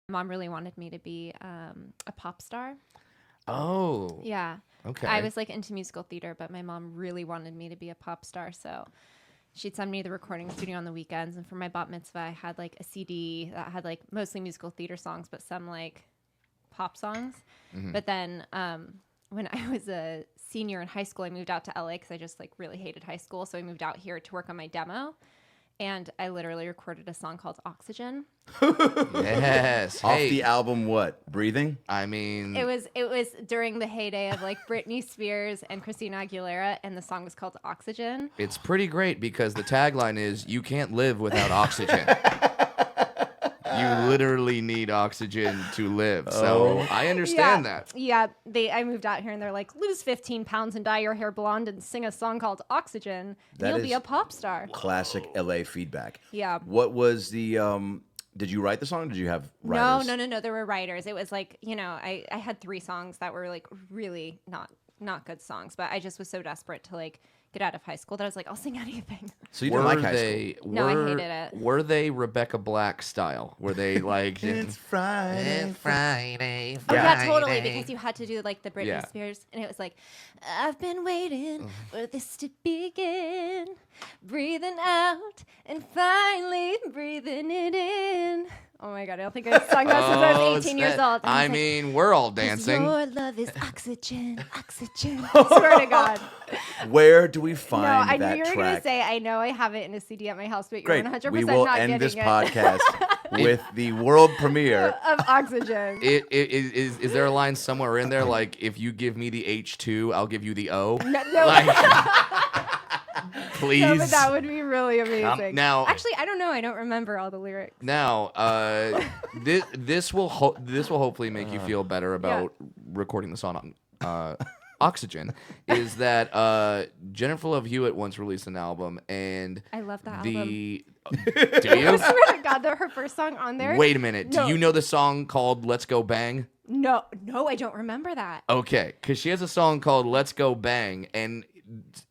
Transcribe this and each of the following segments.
Mom really wanted me to be a pop star. Oh. Yeah. Okay. I was like into musical theater, but my mom really wanted me to be a pop star. So she'd send me to the recording studio on the weekends. And for my bat mitzvah, I had like a CD that had like mostly musical theater songs, but some like pop songs. But then when I was a senior in high school, I moved out to LA because I just like really hated high school. So I moved out here to work on my demo. And I literally recorded a song called Oxygen. Yes. Off Hey, the album, what? Breathing? I mean, It was during the heyday of like Britney Spears and Christina Aguilera, and the song was called Oxygen. it's pretty great because the tagline is "You can't live without oxygen." You literally need oxygen to live. So I understand that. Yeah, I moved out here and they're like, lose 15 pounds and dye your hair blonde and sing a song called Oxygen. And That you'll be is- a pop star. Classic LA feedback. Yeah. What was the did you write the song or did you have writers? No. There were writers. It was like, I had 3 songs that were like really not good songs, but I just was so desperate to like get out of high school that I was like, I'll sing anything. So you didn't like high school. No, I hated it. Were they Rebecca Black style? Were they like It's Friday. Friday? Oh yeah, totally. Because you had to do like the Britney Yeah. Spears, and it was like, I've been waiting for this to begin, breathing out and finally breathing it in. Oh my god, I don't think I've sung that since I was 18 years old. And I he's like, mean, we're all 'Cause dancing. your love is oxygen, oxygen. I swear to God. Where do we find No, I knew that you were track? going to say, I know I have it in a CD at my house, but you're Great. 100% We will not end getting this it. podcast with the world premiere. Of Oxygen. Is there a line somewhere in there like, if you give me the H2, I'll give you the O? No, Please. no, but that would be really amazing. now- Actually, I don't know. I don't remember all the lyrics. Now, this will hopefully make you feel better about recording the song on Oxygen. Is that Jennifer Love Hewitt once released an album, and I love that the album. do you? I swear to God, her first song on there. Wait a minute. No. Do you know the song called "Let's Go Bang"? No, I don't remember that. Okay, because she has a song called "Let's Go Bang," and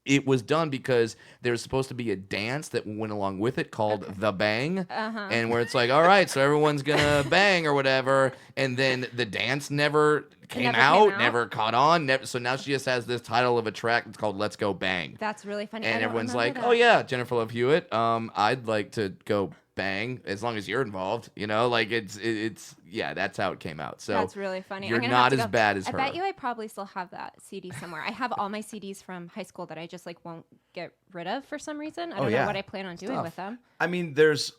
it was done because there's supposed to be a dance that went along with it called the bang, and where it's like, all right, so everyone's gonna bang or whatever, and then the dance never came out, never caught on, so now she just has this title of a track that's called "Let's Go Bang," That's really funny. I and don't everyone's remember like, that. oh yeah, Jennifer Love Hewitt, I'd like to go bang as long as you're involved, like it's yeah, that's how it came out. So That's really funny. You're I'm gonna not have to as go. bad as I her. bet you I probably still have that CD somewhere. I have all my CDs from high school that I just like won't get rid of for some reason. I don't know yeah. what I plan on doing with them. I mean, there's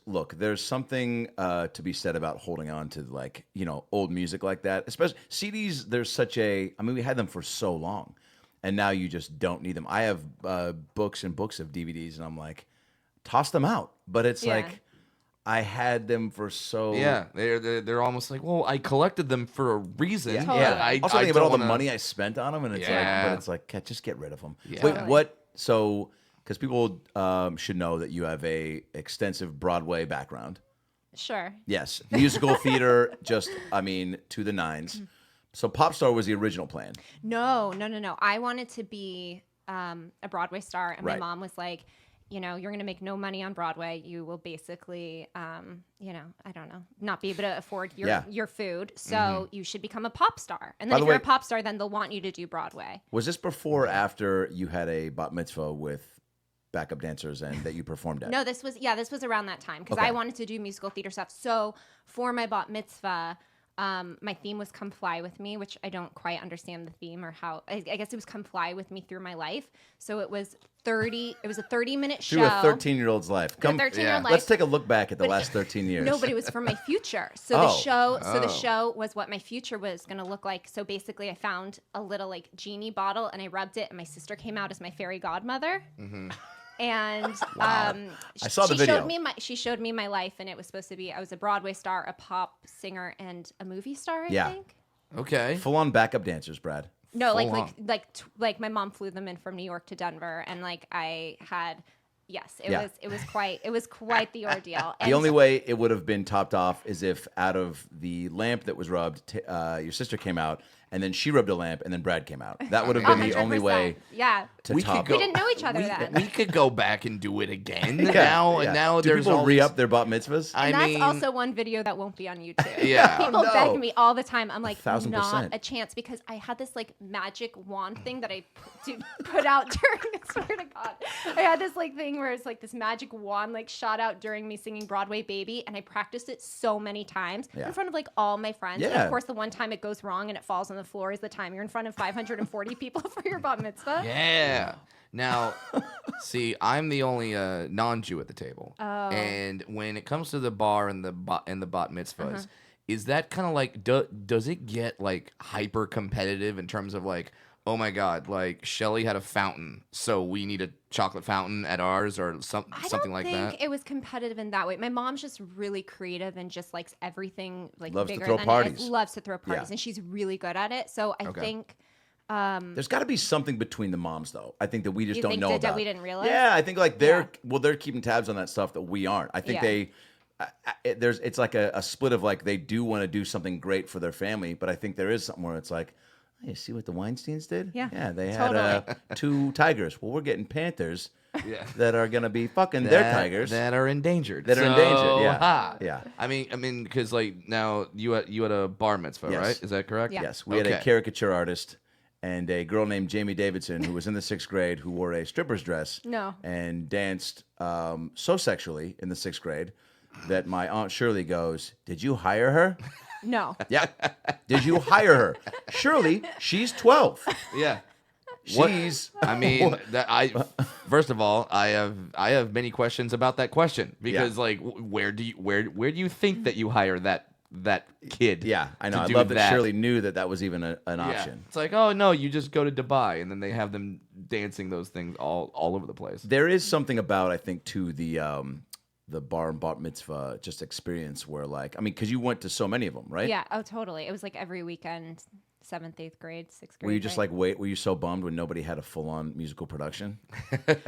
something to be said about holding on to like, old music like that. Especially CDs, we had them for so long and now you just don't need them. I have books and books of DVDs and I'm like, toss them out. But it's like, I had them for so... Yeah, they're almost like, well, I collected them for a reason. Yeah. Totally. I Also, think don't about all the wanna- money I spent on them, and it's just get rid of them. Yeah. Wait, Totally. what? So, because people should know that you have a extensive Broadway background. Sure. Yes, musical theater, to the nines. So, Popstar was the original plan. No. I wanted to be a Broadway star, and my Right. mom was like, you're going to make no money on Broadway. You will basically, I don't know, not be able to afford your food. So you should become a pop star. And By then the if you're way- a pop star, then they'll want you to do Broadway. Was this before or after you had a bat mitzvah with backup dancers and that you performed at? No, this was around that time because Okay. I wanted to do musical theater stuff. So for my bat mitzvah, my theme was "Come Fly with Me," which I don't quite understand the theme or how. I guess it was "Come Fly with Me" through my life. So it was 30. It was a 30-minute show. Through a 13-year-old's life. Through a 13-year-old life. Let's take a look back at the last 13 years. No, but it was for my future. So the show was what my future was going to look like. So basically, I found a little like genie bottle and I rubbed it, and my sister came out as my fairy godmother. And I saw the she video. She showed me my life, and it was supposed to be I was a Broadway star, a pop singer, and a movie star. I think. Okay. Full-on backup dancers, Brad. No, Full like my mom flew them in from New York to Denver, and like I had. Yes, it was quite the ordeal. The only way it would have been topped off is if out of the lamp that was rubbed, your sister came out and then she rubbed a lamp, and then Brad came out. That would have been the only 100%. way Yeah. to We top could We it. didn't know each other then. We could go back and do it again. Yeah, Now, yeah. now Do there's people all re-up their bat mitzvahs? And I that's mean, also one video that won't be on YouTube. Yeah. People No. beg me all the time. I'm like, 1,000%. not a chance, because I had this like magic wand thing that I put out during, I swear to God. I had this like thing where it's like this magic wand like shot out during me singing Broadway Baby, and I practiced it so many times in front of like all my friends. And Yeah. of course, the one time it goes wrong and it falls on the floor is the time you're in front of 540 people for your bat mitzvah. Yeah. Now, see, I'm the only non-Jew at the table, and when it comes to the bar and the bat mitzvahs, is that kind of like does it get like hyper competitive in terms of like, oh my God, like Shelly had a fountain, so we need a chocolate fountain at ours or something like that? I don't think it was competitive in that way. My mom's just really creative and just likes everything like Loves to bigger throw than it parties. is. Loves to throw parties, Yeah. and she's really good at it. So I think. There's got to be something between the moms, though. I think that we just You don't think know that about. we didn't realize? Yeah, I think like they're keeping tabs on that stuff that we aren't. I think Yeah. it's like a split of like they do want to do something great for their family, but I think there is something where it's like, hey, see what the Weinsteins did? Yeah, they totally. had 2 tigers. Well, we're getting panthers Yeah. that are gonna be fucking their tigers. that are endangered. That are endangered, yeah. ha. Yeah. I mean, because like now you had a bar mitzvah, Yes. right? Is that correct? Yeah. Yes, we had a Okay. caricature artist and a girl named Jamie Davidson who was in the 6th grade who wore a stripper's dress No. and danced so sexually in the 6th grade that my Aunt Shirley goes, "Did you hire her?" No. Yeah. "Did you hire her?" Shirley, she's 12. Yeah. She's I mean, first of all, I have many questions about that question because like where do you think that you hire that kid? yeah, I know. to I do love that Shirley knew that was even an Yeah. option. It's like, oh no, you just go to Dubai and then they have them dancing those things all over the place. There is something about, I think, to the bar and bat mitzvah just experience where, like, I mean, because you went to so many of them, right? Yeah. Oh, totally. It was like every weekend, 7th, 8th grade, 6th grade. Were you just right? like, were you so bummed when nobody had a full-on musical production?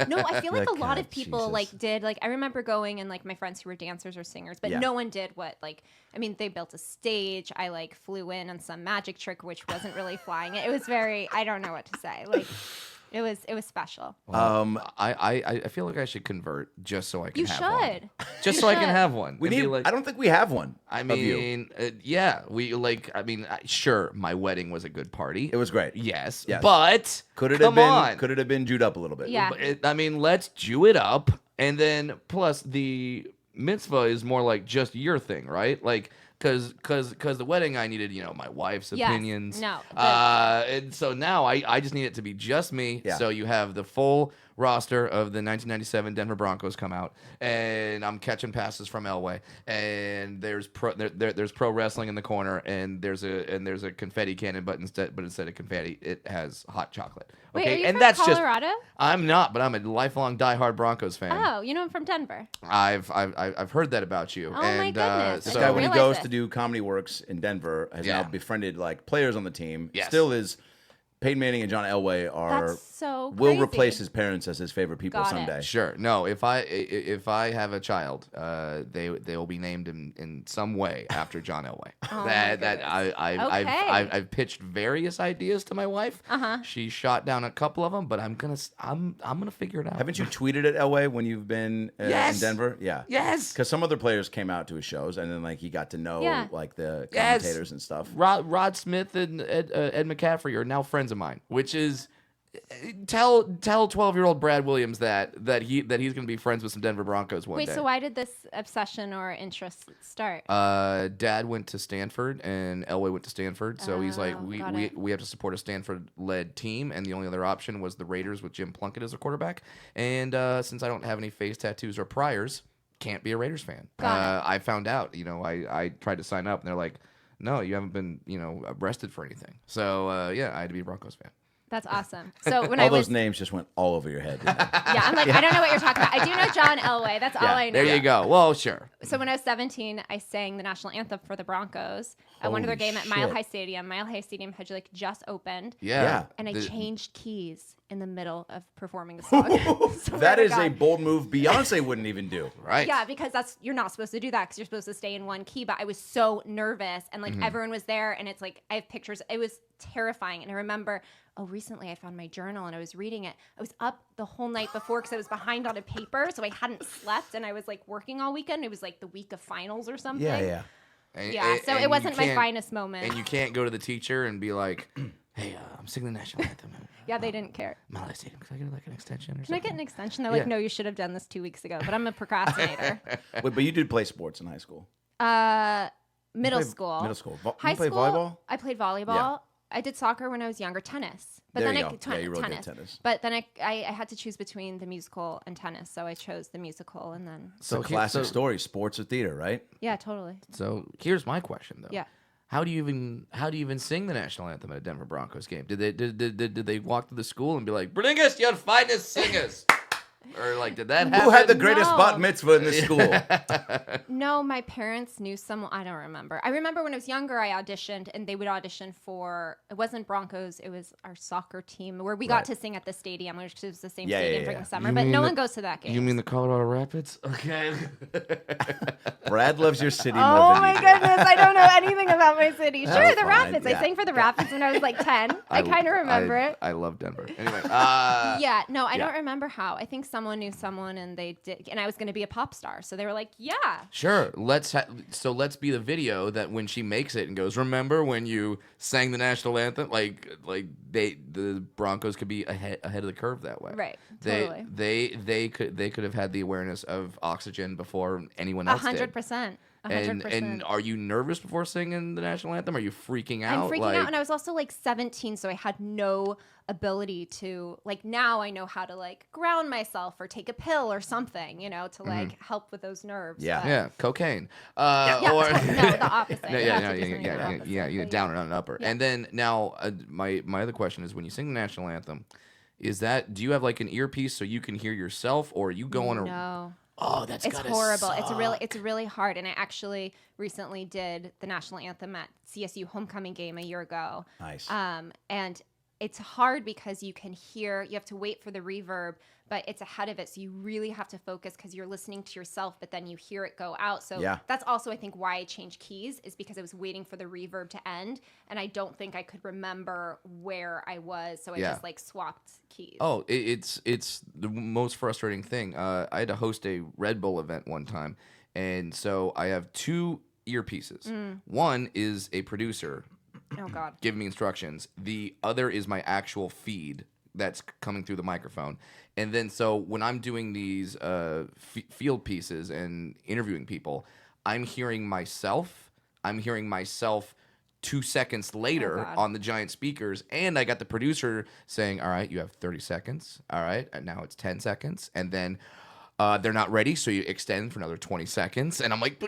No, I feel like a lot God, of people Jesus. like did like I remember going and like my friends who were dancers or singers, but Yeah. no one did what like I mean they built a stage. I like flew in on some magic trick which wasn't really flying. It was very I don't know what to say. Like it was special. I feel like I should convert just so I can You have should. one. Just You so I can should. have one. We And be need. like, I don't think we have one. I of you. mean, yeah, we like. I mean, sure, my wedding was a good party. It was great. Yes, Yes. but Could it come have been? on. Could it have been Jewed up a little bit? Yeah. I mean, let's Jew it up, and then plus the mitzvah is more like just your thing, right? Like, cause the wedding I needed, my wife's Yes. opinions. No, and so now I just need it to be just me. Yeah. So you have the full roster of the 1997 Denver Broncos come out, and I'm catching passes from Elway, and there's pro wrestling in the corner, and there's a confetti cannon, but instead of confetti, it has hot chocolate. Wait, Okay, are you and from that's Colorado? I'm not, but I'm a lifelong diehard Broncos fan. Oh, you know I'm from Denver. I've heard that about you. Oh, my and, goodness. I This so guy, didn't when he realize goes it. to do Comedy Works in Denver, has Yeah. now befriended like players on the team. Yes. Still is. Peyton Manning and John Elway are That's so will crazy. replace his parents as his favorite people Got it. someday. Sure. No, if I have a child, they will be named in some way after John Elway. Oh, that my I've pitched various ideas to my wife. Uh-huh. She shot down a couple of them, but I'm gonna figure it out. Haven't you tweeted at Elway when you've been Yes. in Denver? Yeah. Yes. Because some other players came out to his shows, and then like he got to know Yeah. like the Yes. commentators and stuff. Rod Smith and Ed McCaffrey are now friends of mine, which is tell 12-year-old Brad Williams that he's going to be friends with some Denver Broncos one Wait, day. so why did this obsession or interest start? Dad went to Stanford and Elway went to Stanford, so he's like, Oh, we got it. have to support a Stanford-led team, and the only other option was the Raiders with Jim Plunkett as a quarterback. And since I don't have any face tattoos or priors, can't be a Raiders fan. Got it. I found out, I tried to sign up, and they're like, no, you haven't been, arrested for anything. So yeah, I had to be a Broncos fan. That's awesome. So when All I those was names just went all over your head. didn't they? yeah, I'm like I don't know what you're talking about. I do know John Elway. That's all Yeah, I know. There you go. Well, sure. So when I was 17, I sang the national anthem for the Broncos at one of their Holy game at Mile shit. High Stadium. Mile High Stadium had like just opened, Yeah. and I The- changed keys in the middle of performing the song. Swear That to is a God. bold move Beyonce wouldn't even do. Right. Yeah, because you're not supposed to do that because you're supposed to stay in one key. But I was so nervous, and like everyone was there, and it's like I have pictures. It was terrifying. And I remember, recently I found my journal and I was reading it. I was up the whole night before because I was behind on a paper, so I hadn't slept, and I was like working all weekend. It was like the week of finals or something. Yeah. So it wasn't my finest moment. And you can't go to the teacher and be like, hey, I'm singing the national anthem. Yeah, they didn't care. Molly Stadium, can I get like an extension or Can something? I get an extension? They're like, no, you should have done this 2 weeks ago. But I'm a procrastinator. Wait, but you did play sports in high school. Middle school. Middle school. High you played school, volleyball? I played volleyball. Yeah. I did soccer when I was younger. Tennis. But There then you go. Yeah, you really did tennis. But then I had to choose between the musical and tennis, so I chose the musical, and then It's a classic story, sports or theater, right? yeah, totally. So here's my question though. Yeah. How do you even sing the national anthem at a Denver Broncos game? Did they walk to the school and be like, bring us your finest singers? Or like, did that happen? Who had the greatest No. bat mitzvah in this school? No, my parents knew someone. I don't remember. I remember when I was younger, I auditioned, and they would audition for. It wasn't Broncos. It was our soccer team where we got to sing at the stadium, which was the same stadium during the summer. You But mean no the- one goes to that game. You mean the Colorado Rapids? Okay. Brad loves your city more Oh than my you do. goodness, I don't know anything about my city. Sure, That's the fine, Rapids. yeah. I sang for the Rapids when I was like 10. I kind of remember it. I love Denver. Anyway. Yeah, no, I yeah. don't remember how. I think someone knew someone, and they did, and I was going to be a pop star, so they were like, "Yeah, Sure. Let's be the video that when she makes it and goes, remember when you sang the national anthem? Like the Broncos could be ahead of the curve that way. right, They totally, they could have had the awareness of oxygen before anyone else did. 100%, 100%." And are you nervous before singing the national anthem? Are you freaking out? I'm freaking out, and I was also like 17, so I had no ability to like. Now I know how to like ground myself or take a pill or something, to like help with those nerves. Yeah. but- Yeah, cocaine. Yeah, Or no, the opposite. No, You yeah, have no, to do something the opposite, yeah, but down and an upper. Yeah. And then now, my other question is, when you sing the national anthem, do you have like an earpiece so you can hear yourself, or are you going? No. Oh, that's It's gotta horrible. suck. It's really hard. And I actually recently did the national anthem at CSU homecoming game a year ago. Nice. And it's hard because you have to wait for the reverb, but it's ahead of it. So you really have to focus because you're listening to yourself, but then you hear it go out. So Yeah. that's also, I think, why I changed keys is because I was waiting for the reverb to end. And I don't think I could remember where I was. So I Yeah. just like swapped keys. Oh, it's the most frustrating thing. I had to host a Red Bull event one time, and so I have two earpieces. One is a producer Oh, God. giving me instructions. The other is my actual feed that's coming through the microphone. And then so when I'm doing these field pieces and interviewing people, I'm hearing myself. 2 seconds later God. on the giant speakers, and I got the producer saying, all right, you have 30 seconds. All right, and now it's 10 seconds. And then they're not ready, so you extend for another 20 seconds. And I'm like,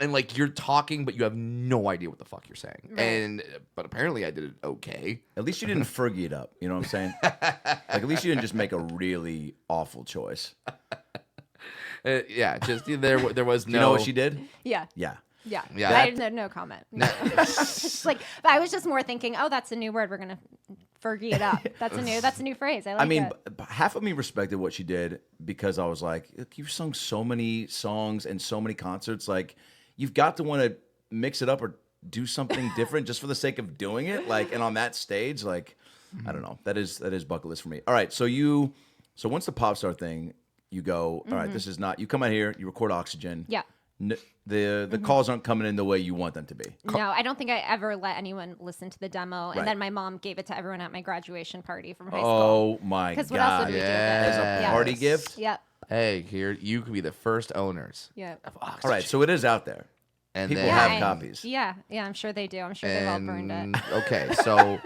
and like you're talking, but you have no idea what the fuck you're saying. Right. But apparently I did it okay. At least you didn't Fergie it up. You know what I'm saying? Like, at least you didn't just make a really awful choice. Yeah, just there was no. You know what she did? Yeah. Yeah. Yeah. Yeah. I had no comment. No. Like, but I was just more thinking, oh, that's a new word. We're gonna Fergie it up. That's a new phrase. I like I mean, it. half of me respected what she did because I was like, look, you've sung so many songs and so many concerts. Like, you've got to want to mix it up or do something different just for the sake of doing it. Like, and on that stage, like, I don't know. That is bucket list for me. All right, so once the pop star thing, you go, all right, this is not. You come out here, you record Oxygen. Yeah. The calls aren't coming in the way you want them to be. No, I don't think I ever let anyone listen to the demo. And Right. then my mom gave it to everyone at my graduation party from high school. Oh my Because what else would God! we do with Yes. it? As a party gift. Yep. Hey, here you could be the first owners Yep. of Oxygen. All right, so it is out there. and people then, have and- copies. Yeah. Yeah, I'm sure they do. I'm sure they've all burned it. Okay, so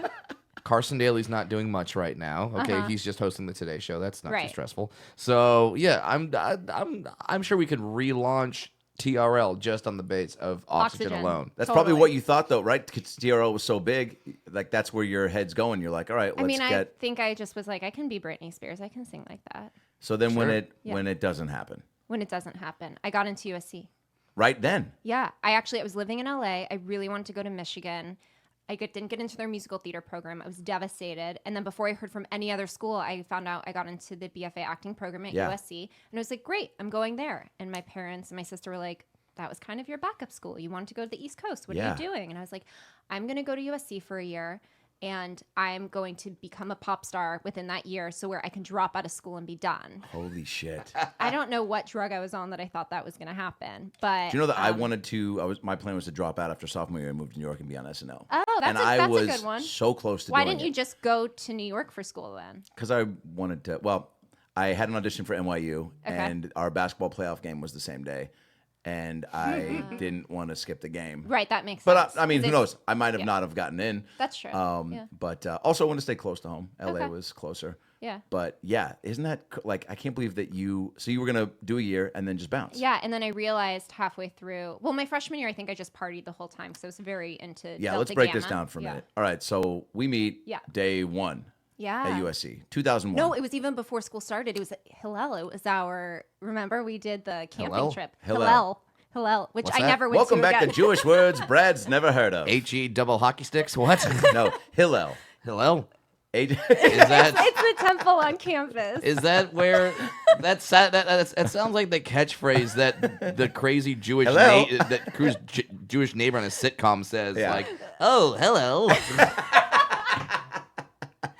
Carson Daly's not doing much right now. Okay, he's just hosting the Today Show. That's not too Right. stressful. So yeah, I'm sure we could relaunch TRL just on the base of Oxygen, Oxygen. alone. That's Totally. probably what you thought, though, right? Because TRL was so big, like that's where your head's going. You're like, all right, let's I get. think I just was like, I can be Britney Spears. I can sing like that. So then when Sure. it doesn't happen, When it doesn't happen, I got into USC. right then, Yeah, I was living in LA. I really wanted to go to Michigan. Didn't get into their musical theater program. I was devastated. And then before I heard from any other school, I found out I got into the BFA acting program at Yeah. USC. And I was like, great, I'm going there. And my parents and my sister were like, that was kind of your backup school. You wanted to go to the East Coast. What are Yeah. you doing? And I was like, I'm going to go to USC for a year. And I'm going to become a pop star within that year, so where I can drop out of school and be done. Holy shit. I don't know what drug I was on that I thought that was going to happen, but Do you know that I wanted to? My plan was to drop out after sophomore year and move to New York and be on SNL. Oh, and that's I was a good one. so close to Why doing didn't you just go to New York for school then? Because I wanted to. Well, I had an audition for NYU, Okay. and our basketball playoff game was the same day, and I didn't want to skip the game. Right, that makes But sense. I mean, 'Cause who it's- knows? I might have not have gotten in. That's true. Yeah. But also, I want to stay close to home. LA Okay. was closer. Yeah. But yeah, isn't that like? I can't believe that you. So you were gonna do a year and then just bounce. Yeah, and then I realized halfway through. Well, my freshman year, I think I just partied the whole time because I was very into. Yeah. Delta Let's break this Gamma. down for a Yeah. minute. All right. So we meet. Yeah. Day one Yeah. at USC, 2001. No, it was even before school started. It was Hillel. It was our. Remember, we did the camping Hillel? trip. Hillel. Hillel, which What's I that? never went Welcome to back again. to Jewish words Brad's never heard of. HE double hockey sticks. What? No, Hillel. Hello. H- Is that It's the temple on campus. is that where that sounds like the catchphrase that the crazy Jewish Hello? Jewish neighbor on a sitcom says, Yeah. like, "Oh, hello."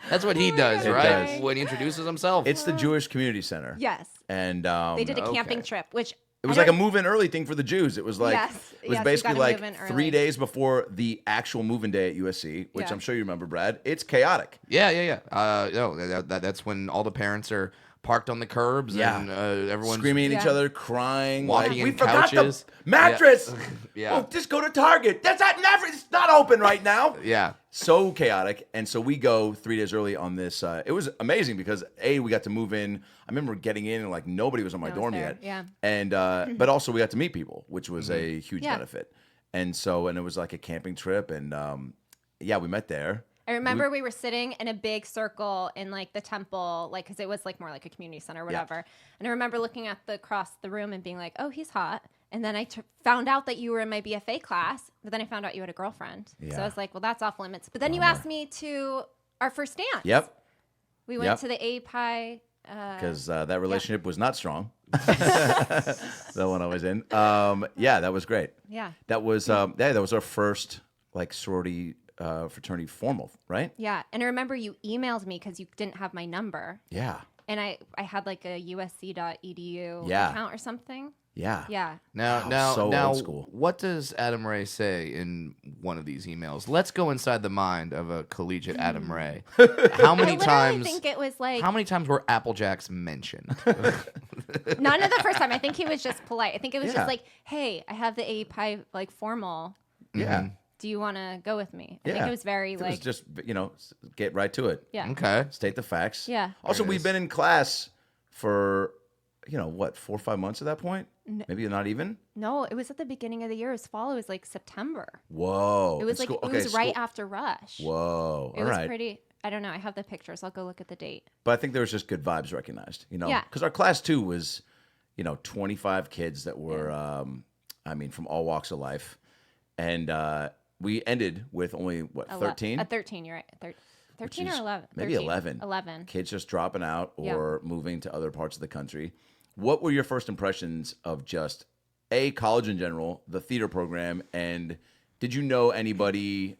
That's what he does, It right? does. When he introduces himself. It's the Jewish Community Center. Yes, And they did a camping okay. trip, which it was like a move-in early thing for the Jews. It was like Yes, it was yes, you basically gotta like move in 3 early. days before the actual move-in day at USC, which Yeah. I'm sure you remember, Brad. It's chaotic. yeah. No, that's when all the parents are parked on the curbs Yeah. and everyone's Screaming at each Yeah. other, crying, Walking like, in we forgot couches." the mattress. Yeah. Oh, just go to Target. That's not never. It's not open right now. Yeah. So chaotic, and so we go 3 days early on this. It was amazing because we got to move in. I remember getting in and like nobody was on my No one's dorm there, yet. yeah. And but also we got to meet people, which was a huge Yeah. benefit. And so it was like a camping trip, and yeah, we met there. I remember we were sitting in a big circle in like the temple, like because it was like more like a community center or whatever. And I remember looking at across the room and being like, "Oh, he's hot." And then I found out that you were in my BFA class, but then I found out you had a girlfriend. So Yeah. I was like, "Well, that's off limits." But then you asked me to our first dance. Yep, We went Yep. to the API. because that relationship was not strong. The one I was in. Yeah, that was great. Yeah. That was that was our first like sorority fraternity formal, right? Yeah. And I remember you emailed me because you didn't have my number. Yeah, And I had like a usc.edu Yeah. account or something. yeah. Yeah. Now, so now, old school. what does Adam Ray say in one of these emails? Let's go inside the mind of a collegiate Adam Ray. How many I literally times? think it was like How many times were Apple Jacks mentioned? none of the first time. I think he was just polite. I think it was Yeah. just like, "Hey, I have the API like formal. Yeah. Do you want to go with me?" I Yeah. think it was very It like was just get right to it. yeah. Okay. State the facts. Yeah. Also, There it we've is. been in class for what 4 or 5 months at that point. Maybe not even. No, it was at the beginning of the year. It was fall. It was like September. Whoa. It was In like school- it was right school- after Rush. Whoa. It All was right. pretty. I don't know. I have the pictures. I'll go look at the date. But I think there was just good vibes recognized. Yeah. Because our class too was, 25 kids that were, from all walks of life, and we ended with only what 13. At 13, you're right. 13 or is 11? maybe 13. 11. 11. Kids just dropping out Yeah. or moving to other parts of the country. What were your first impressions of just college in general, the theater program, and did you know anybody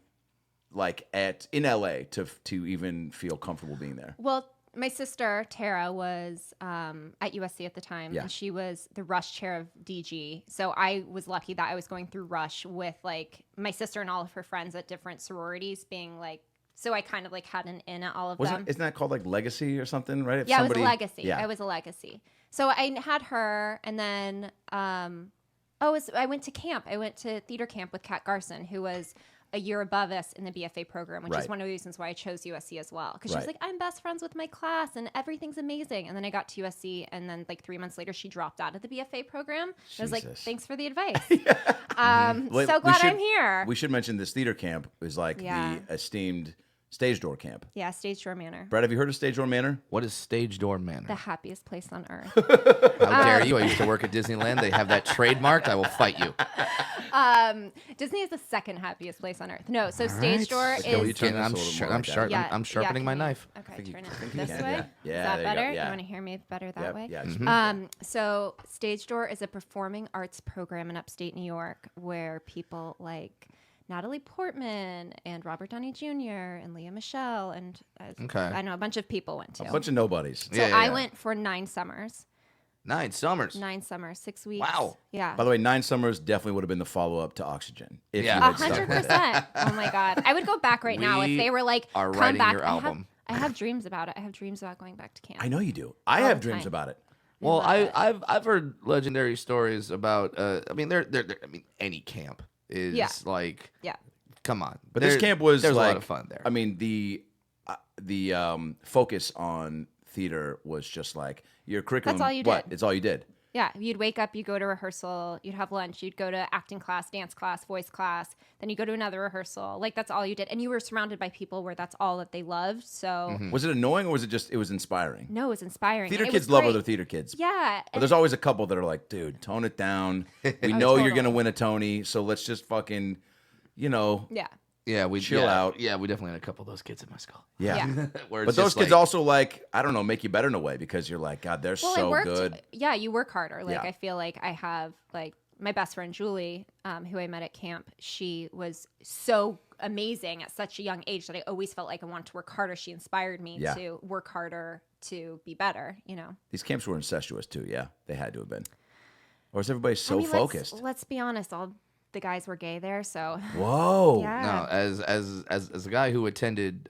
like in LA to even feel comfortable being there? Well, my sister Tara was at USC at the time, Yeah. and she was the Rush chair of DG. So I was lucky that I was going through Rush with like my sister and all of her friends at different sororities, being like. So I kind of like had an in at all of them. Isn't that called like legacy or something, right? If Yeah, somebody- it was a legacy. Yeah. I was a legacy. So I had her, and then I went to camp. I went to theater camp with Kat Garson, who was a year above us in the BFA program, which Right. is one of the reasons why I chose USC as well. Because she was Right. like, I'm best friends with my class, and everything's amazing. And then I got to USC, and then like 3 months later, she dropped out of the BFA program. I was like, Jesus. thanks for the advice. Wait, So we glad should- I'm here. We should mention this theater camp is like Yeah. the esteemed Stage Door camp. Yeah, Stage Door Manor. Brad, have you heard of Stage Door Manor? What is Stage Door Manor? The happiest place on earth. How dare you? I used to work at Disneyland. They have that trademarked. I will fight you. Disney is the second happiest place on earth. No, so All Stage right. Door Can we is. turn this a little more like that? Yeah, I'm sharpening can my you- knife. Okay, think you- turn I it think you this can, way. yeah. Yeah, Is that there you go, better? yeah. You want to hear me better that Yep, way? yeah, So Stage Door is a performing arts program in upstate New York where people like Natalie Portman and Robert Downey Jr. and Leah Michele and Okay. I know a bunch of people went to. A bunch of nobodies. So Yeah. I went for 9 summers. 9 summers. 9 summers, 6 weeks. Wow. Yeah. By the way, 9 Summers definitely would have been the follow-up to Oxygen. If Yeah. you had stuck with it. 100%. Oh my god, I would go back right now if We they were like, are come writing back. your album. I have dreams about it. I have dreams about going back to camp. I know you do. I All have the dreams time. about it. Well, love it. I've heard legendary stories about. I mean, any camp is Yeah. like. Yeah. Come on. But this camp was there's like a lot of fun there. I mean, the focus on theater was just like your curriculum. all you What? did. It's all you did. Yeah, you'd wake up, you'd go to rehearsal, you'd have lunch, you'd go to acting class, dance class, voice class, then you go to another rehearsal. Like that's all you did, and you were surrounded by people where that's all that they loved. So Was it annoying or was it was inspiring? no, it was inspiring. Theater and it kids was love great. other theater kids. Yeah, But there's always a couple that are like, dude, tone it down. We know totally. you're gonna win a Tony, so let's just fucking, yeah. yeah, we chill out. Yeah, we definitely had a couple of those kids in my school. yeah. Yeah. Where it's But those just kids like- also like, I don't know, make you better in a way because you're like, God, they're Well, so it worked. good. Yeah, you work harder. Like Yeah. I feel like I have like my best friend Julie, who I met at camp. She was so amazing at such a young age that I always felt like I wanted to work harder. She inspired me Yeah. to work harder to be better. You know. These camps were incestuous too. Yeah, they had to have been. Or is everybody so I mean, focused? Let's be honest. All the guys were gay there, so Whoa. yeah. No, as a guy who attended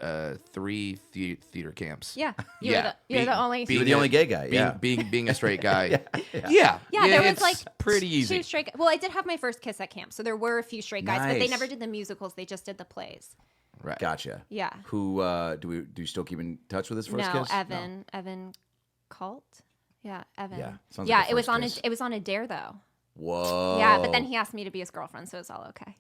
3 theater camps. Yeah, Yeah. you're the only. You're the only gay guy, Being, yeah. being a straight guy. yeah. Yeah, there was it's like pretty easy. 2 straight. Well, I did have my first kiss at camp, so there were a few straight guys, but they Nice. never did the musicals. They just did the plays. Right. Gotcha. Yeah. Who do you still keep in touch with his first No, kiss? Evan Colt. Yeah, Evan. Yeah, sounds yeah, like a it was first on kiss. it was on a dare though. Whoa. Yeah, but then he asked me to be his girlfriend, so it was all okay.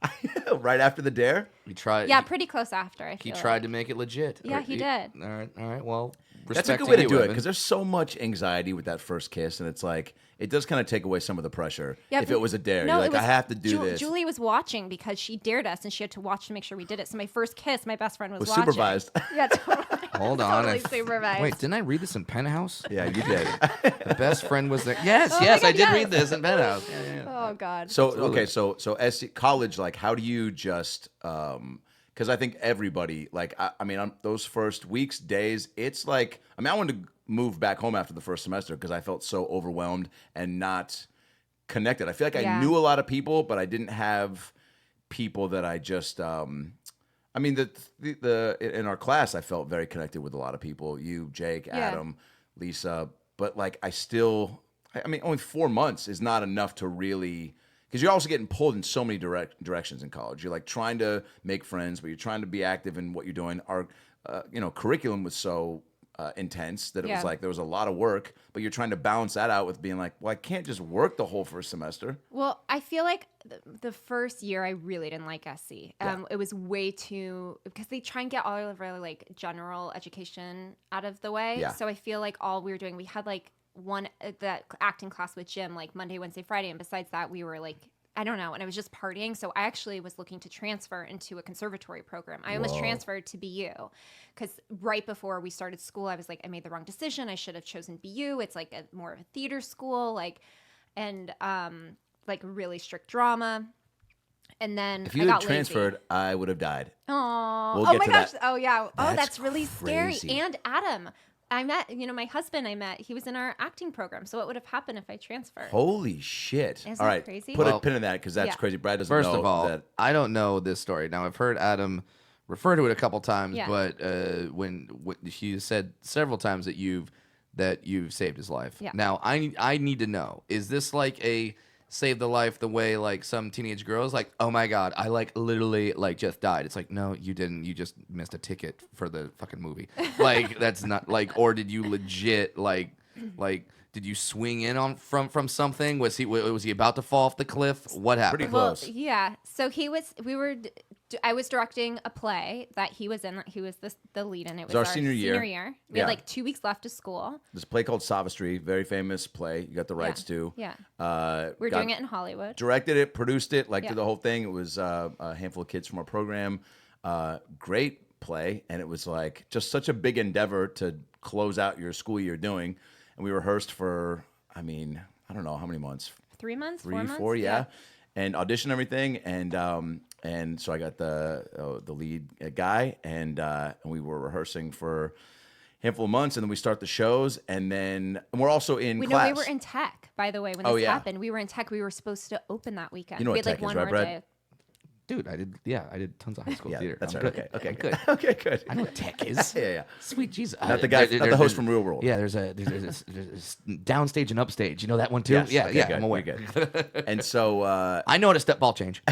right after the dare? He tried. Yeah, pretty close after. I He feel tried like. to make it legit. Yeah, Or he did. All right. Well, That's a respect good way to you, do it Evan. because there's so much anxiety with that first kiss, and it's like it does kind of take away some of the pressure. Yeah, if it was a dare, no, you're it like, I was- have to do this. Julie was watching because she dared us, and she had to watch to make sure we did it. So my first kiss, my best friend was watching. supervised. Yeah, totally. Hold on. Totally I- supervised. Wait, didn't I read this in Penthouse? yeah, you did. The best friend was there. Yes, Oh my yes, I God, did yes. read this in Penthouse. Oh God. So okay, so as college, like, how do you just? Because I think everybody, like, I mean, those first weeks, days, it's like, I mean, I wanted to move back home after the first semester because I felt so overwhelmed and not connected. I feel like I Yeah. knew a lot of people, but I didn't have people that I just. I mean, the in our class, I felt very connected with a lot of people. You, Jake, Yeah. Adam, Lisa, but like, I still. I mean, only 4 months is not enough to really, because you're also getting pulled in so many directions in college. You're like trying to make friends, but you're trying to be active in what you're doing. Our, curriculum was so intense that it Yeah. was like there was a lot of work, but you're trying to balance that out with being like, well, I can't just work the whole first semester. Well, I feel like the first year I really didn't like SC. It was way too because they try and get all of our like general education out of the way. Yeah. So I feel like all we were doing, we had like one that acting class with Jim like Monday, Wednesday, Friday, and besides that, we were like. I don't know, and I was just partying. So I actually was looking to transfer into a conservatory program. I almost transferred to BU because right before we started school, I was like, I made the wrong decision. I should have chosen BU. It's like more of a theater school, like really strict drama. And then If you I had got transferred, I would have died. Oh, We'll oh get my to gosh. that. Oh yeah. Oh, That's that's really scary. crazy. And Adam, I met, my husband I met, he was in our acting program. So what would have happened if I transferred? Holy shit! Isn't all that right, crazy? put Well, a pin in that because that's yeah. crazy. Brad doesn't First know of all, that. I don't know this story. Now I've heard Adam refer to it a couple times, Yeah. but when he said several times that you've saved his life. Yeah. Now I need to know: is this like a save the life the way like some teenage girls like, oh my god, I like literally like just died? It's like, no, you didn't. You just missed a ticket for the fucking movie. Like that's not like, or did you legit like did you swing in on from something? Was he about to fall off the cliff? What happened? Pretty Well, close. yeah. So we were I was directing a play that he was in. He was the lead in. It was our senior year. We had like 2 weeks left of school. There's a play called Savastry, very famous play. You got the rights to. Yeah. We're doing it in Hollywood. Directed it, produced it, did the whole thing. It was a handful of kids from our program. Great play, and it was like just such a big endeavor to close out your school year doing. And we rehearsed for, I don't know how many months. 3 months, 3, 4 months? 4, yeah. And auditioned everything, and so I got the lead guy, and we were rehearsing for a handful of months, and then we start the shows, and we're also in class. We were in tech, by the way, when this happened. We were in tech. We were supposed to open that weekend. You know we what had tech like is, one right, more Brad? day. Dude, I did tons of high school theater. That's I'm right. good. Okay, I'm good. Okay, good. I know what tech is. Yeah. Sweet Jesus. Not the guy, not the host from Real World. Yeah, there's a downstage and upstage. You know that one too? Yes. Yeah, Okay, yeah. good. I'm aware. Good. And so I know how to step ball change.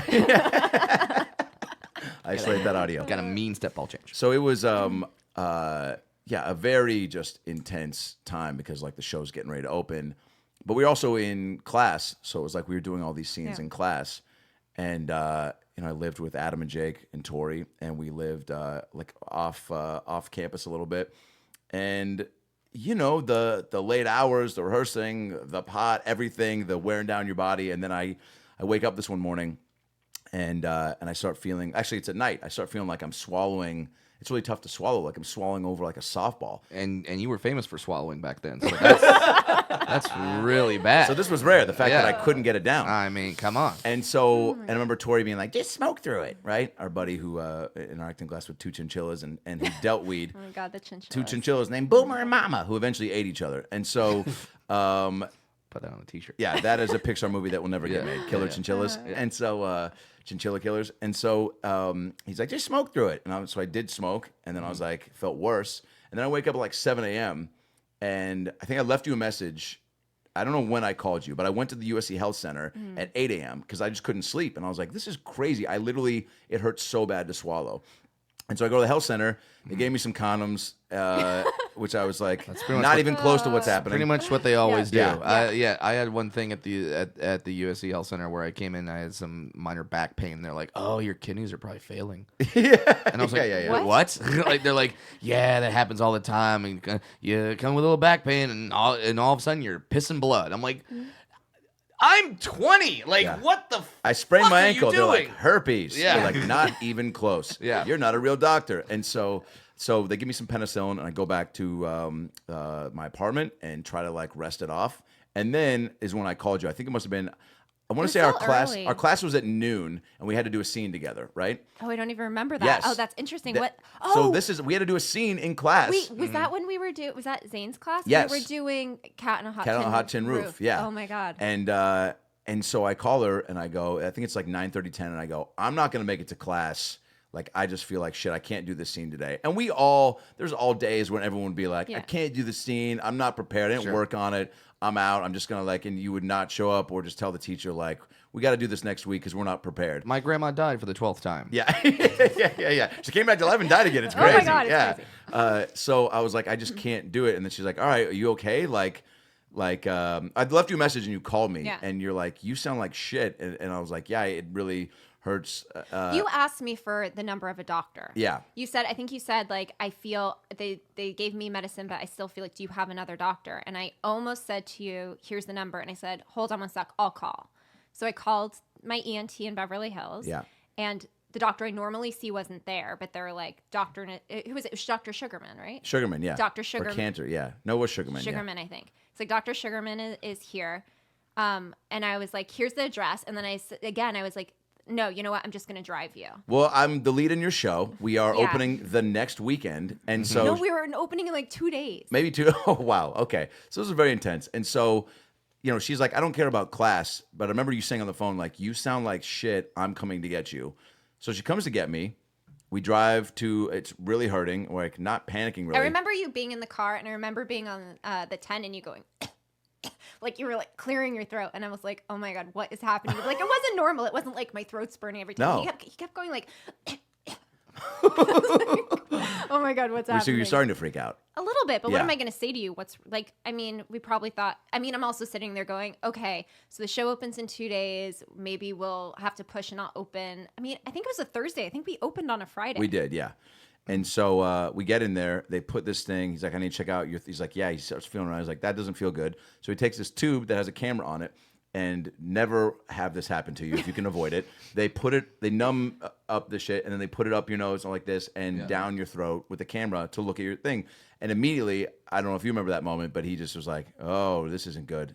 isolate that audio. Got a mean step ball change. So it was a very just intense time because like the show's getting ready to open, but we were also in class, so it was like we were doing all these scenes in class, and I lived with Adam and Jake and Tori, and we lived like off campus a little bit, and the late hours, the rehearsing, the pot, everything, the wearing down your body, and then I wake up this one morning, and I start feeling, actually it's at night, I start feeling like I'm swallowing. It's really tough to swallow, like I'm swallowing over like a softball. And you were famous for swallowing back then, so that's really bad. So this was rare, the fact that I couldn't get it down. I mean, come on. And so, and I remember Tori being like, just smoke through it, right? Our buddy who in our acting class with 2 chinchillas and who dealt weed. Oh my God, the chinchillas. 2 chinchillas named Boomer and Mama, who eventually ate each other. And so, Put that on a t-shirt. yeah, that is a Pixar movie that will never get made. Killer Chinchillas. And so, Chinchilla Killers. And so he's like, just smoke through it. And so I did smoke. And then I was like, felt worse. And then I wake up at like 7 a.m. And I think I left you a message. I don't know when I called you, but I went to the USC Health Center at 8 a.m. because I just couldn't sleep. And I was like, this is crazy. It hurt so bad to swallow. And so I go to the health center. They gave me some condoms, which I was like, not even close to what's happening. Pretty much what they always do. Yeah. I had one thing at the USC Health Center where I came in. I had some minor back pain. They're like, "Oh, your kidneys are probably failing." And I was like, "What?" Like they're like, "Yeah, that happens all the time. And you come with a little back pain, and all of a sudden you're pissing blood." I'm like. I'm 20. What the fuck I sprained my ankle. Are you They're doing? like, herpes. Yeah. They're like, not even close. Yeah. You're not a real doctor. And so they give me some penicillin, and I go back to my apartment and try to like rest it off. And then is when I called you. I think it must have been, I want to say our class was at noon, and we had to do a scene together, right? Oh, I don't even remember that. Yes. Oh, that's interesting. So we had to do a scene in class. Wait, was that when we were was that Zane's class? Yes. We were doing Cat on a Hot Tin Roof. Yeah. Oh my God. And so I call her and I go, I think it's like 9:30, 10, and I go, I'm not going to make it to class. Like, I just feel like shit, I can't do this scene today. And there's all days when everyone would be like, I can't do the scene. I'm not prepared. I didn't work on it. I'm out. I'm just going to and you would not show up or just tell the teacher, like, we got to do this next week because we're not prepared. My grandma died for the 12th time. Yeah. yeah. She came back to life and died again. It's crazy. Oh my God, it's crazy. So I was like, I just can't do it. And then she's like, all right, are you okay? I'd left you a message and you called me and you're like, you sound like shit. And I was like, yeah, it really hurts. You asked me for the number of a doctor. Yeah. I think you said like, I feel they gave me medicine, but I still feel like, do you have another doctor? And I almost said to you, here's the number. And I said, hold on one sec, I'll call. So I called my ENT in Beverly Hills. Yeah. And the doctor I normally see wasn't there, but they're like, who was it? It was Dr. Sugarman, right? Sugarman, yeah. Dr. Sugarman. For Cantor, yeah. No, it was Sugarman. Sugarman, I think. It's like Dr. Sugarman is here. And I was like, here's the address. And then I was like, no, you know what? I'm just going to drive you. Well, I'm the lead in your show. We are opening the next weekend. And so. No, we were opening in like 2 days. Maybe 2. Oh, wow. Okay. So this is very intense. And so, she's like, I don't care about class, but I remember you saying on the phone, like, you sound like shit. I'm coming to get you. So she comes to get me. We drive to, it's really hurting, or like not panicking really. I remember you being in the car, and I remember being on the 10 and you going, like you were like clearing your throat. And I was like, oh my God, what is happening? Like, it wasn't normal. It wasn't like my throat's burning every time. No. He kept going like, Oh my God, what's happening? So you're starting to freak out. A little bit, but what Yeah. am I going to say to you? What's like, I mean, we probably thought, I mean, I'm also sitting there going, okay, so the show opens in 2 days. Maybe we'll have to push and not open. I mean, I think it was a Thursday. I think we opened on a Friday. We did, yeah. And so we get in there. They put this thing. He's like, I need to check out your. He's like, yeah. He starts feeling around. He's like, that doesn't feel good. So he takes this tube that has a camera on it. And never have this happen to you if you can avoid it. They numb up the shit, and then they put it up your nose like this and down your throat with the camera to look at your thing. And immediately, I don't know if you remember that moment, but he just was like, "Oh, this isn't good."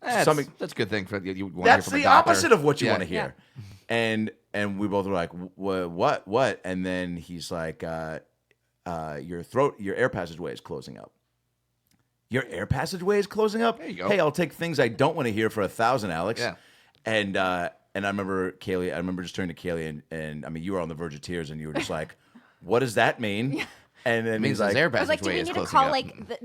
That's a good thing for you. That's the opposite of what you want to hear. Yeah. And we both were like, "What?" And then he's like, your air passageway is closing up. Your air passageway is closing up? There you go. Hey, I'll take things I don't want to hear for 1,000, Alex. Yeah. And I remember Kaylee, just turning to Kaylee and I mean, you were on the verge of tears and you were just like, what does that mean? Yeah. And then It means he's like, his air I was like, do passageway we is need to closing call up.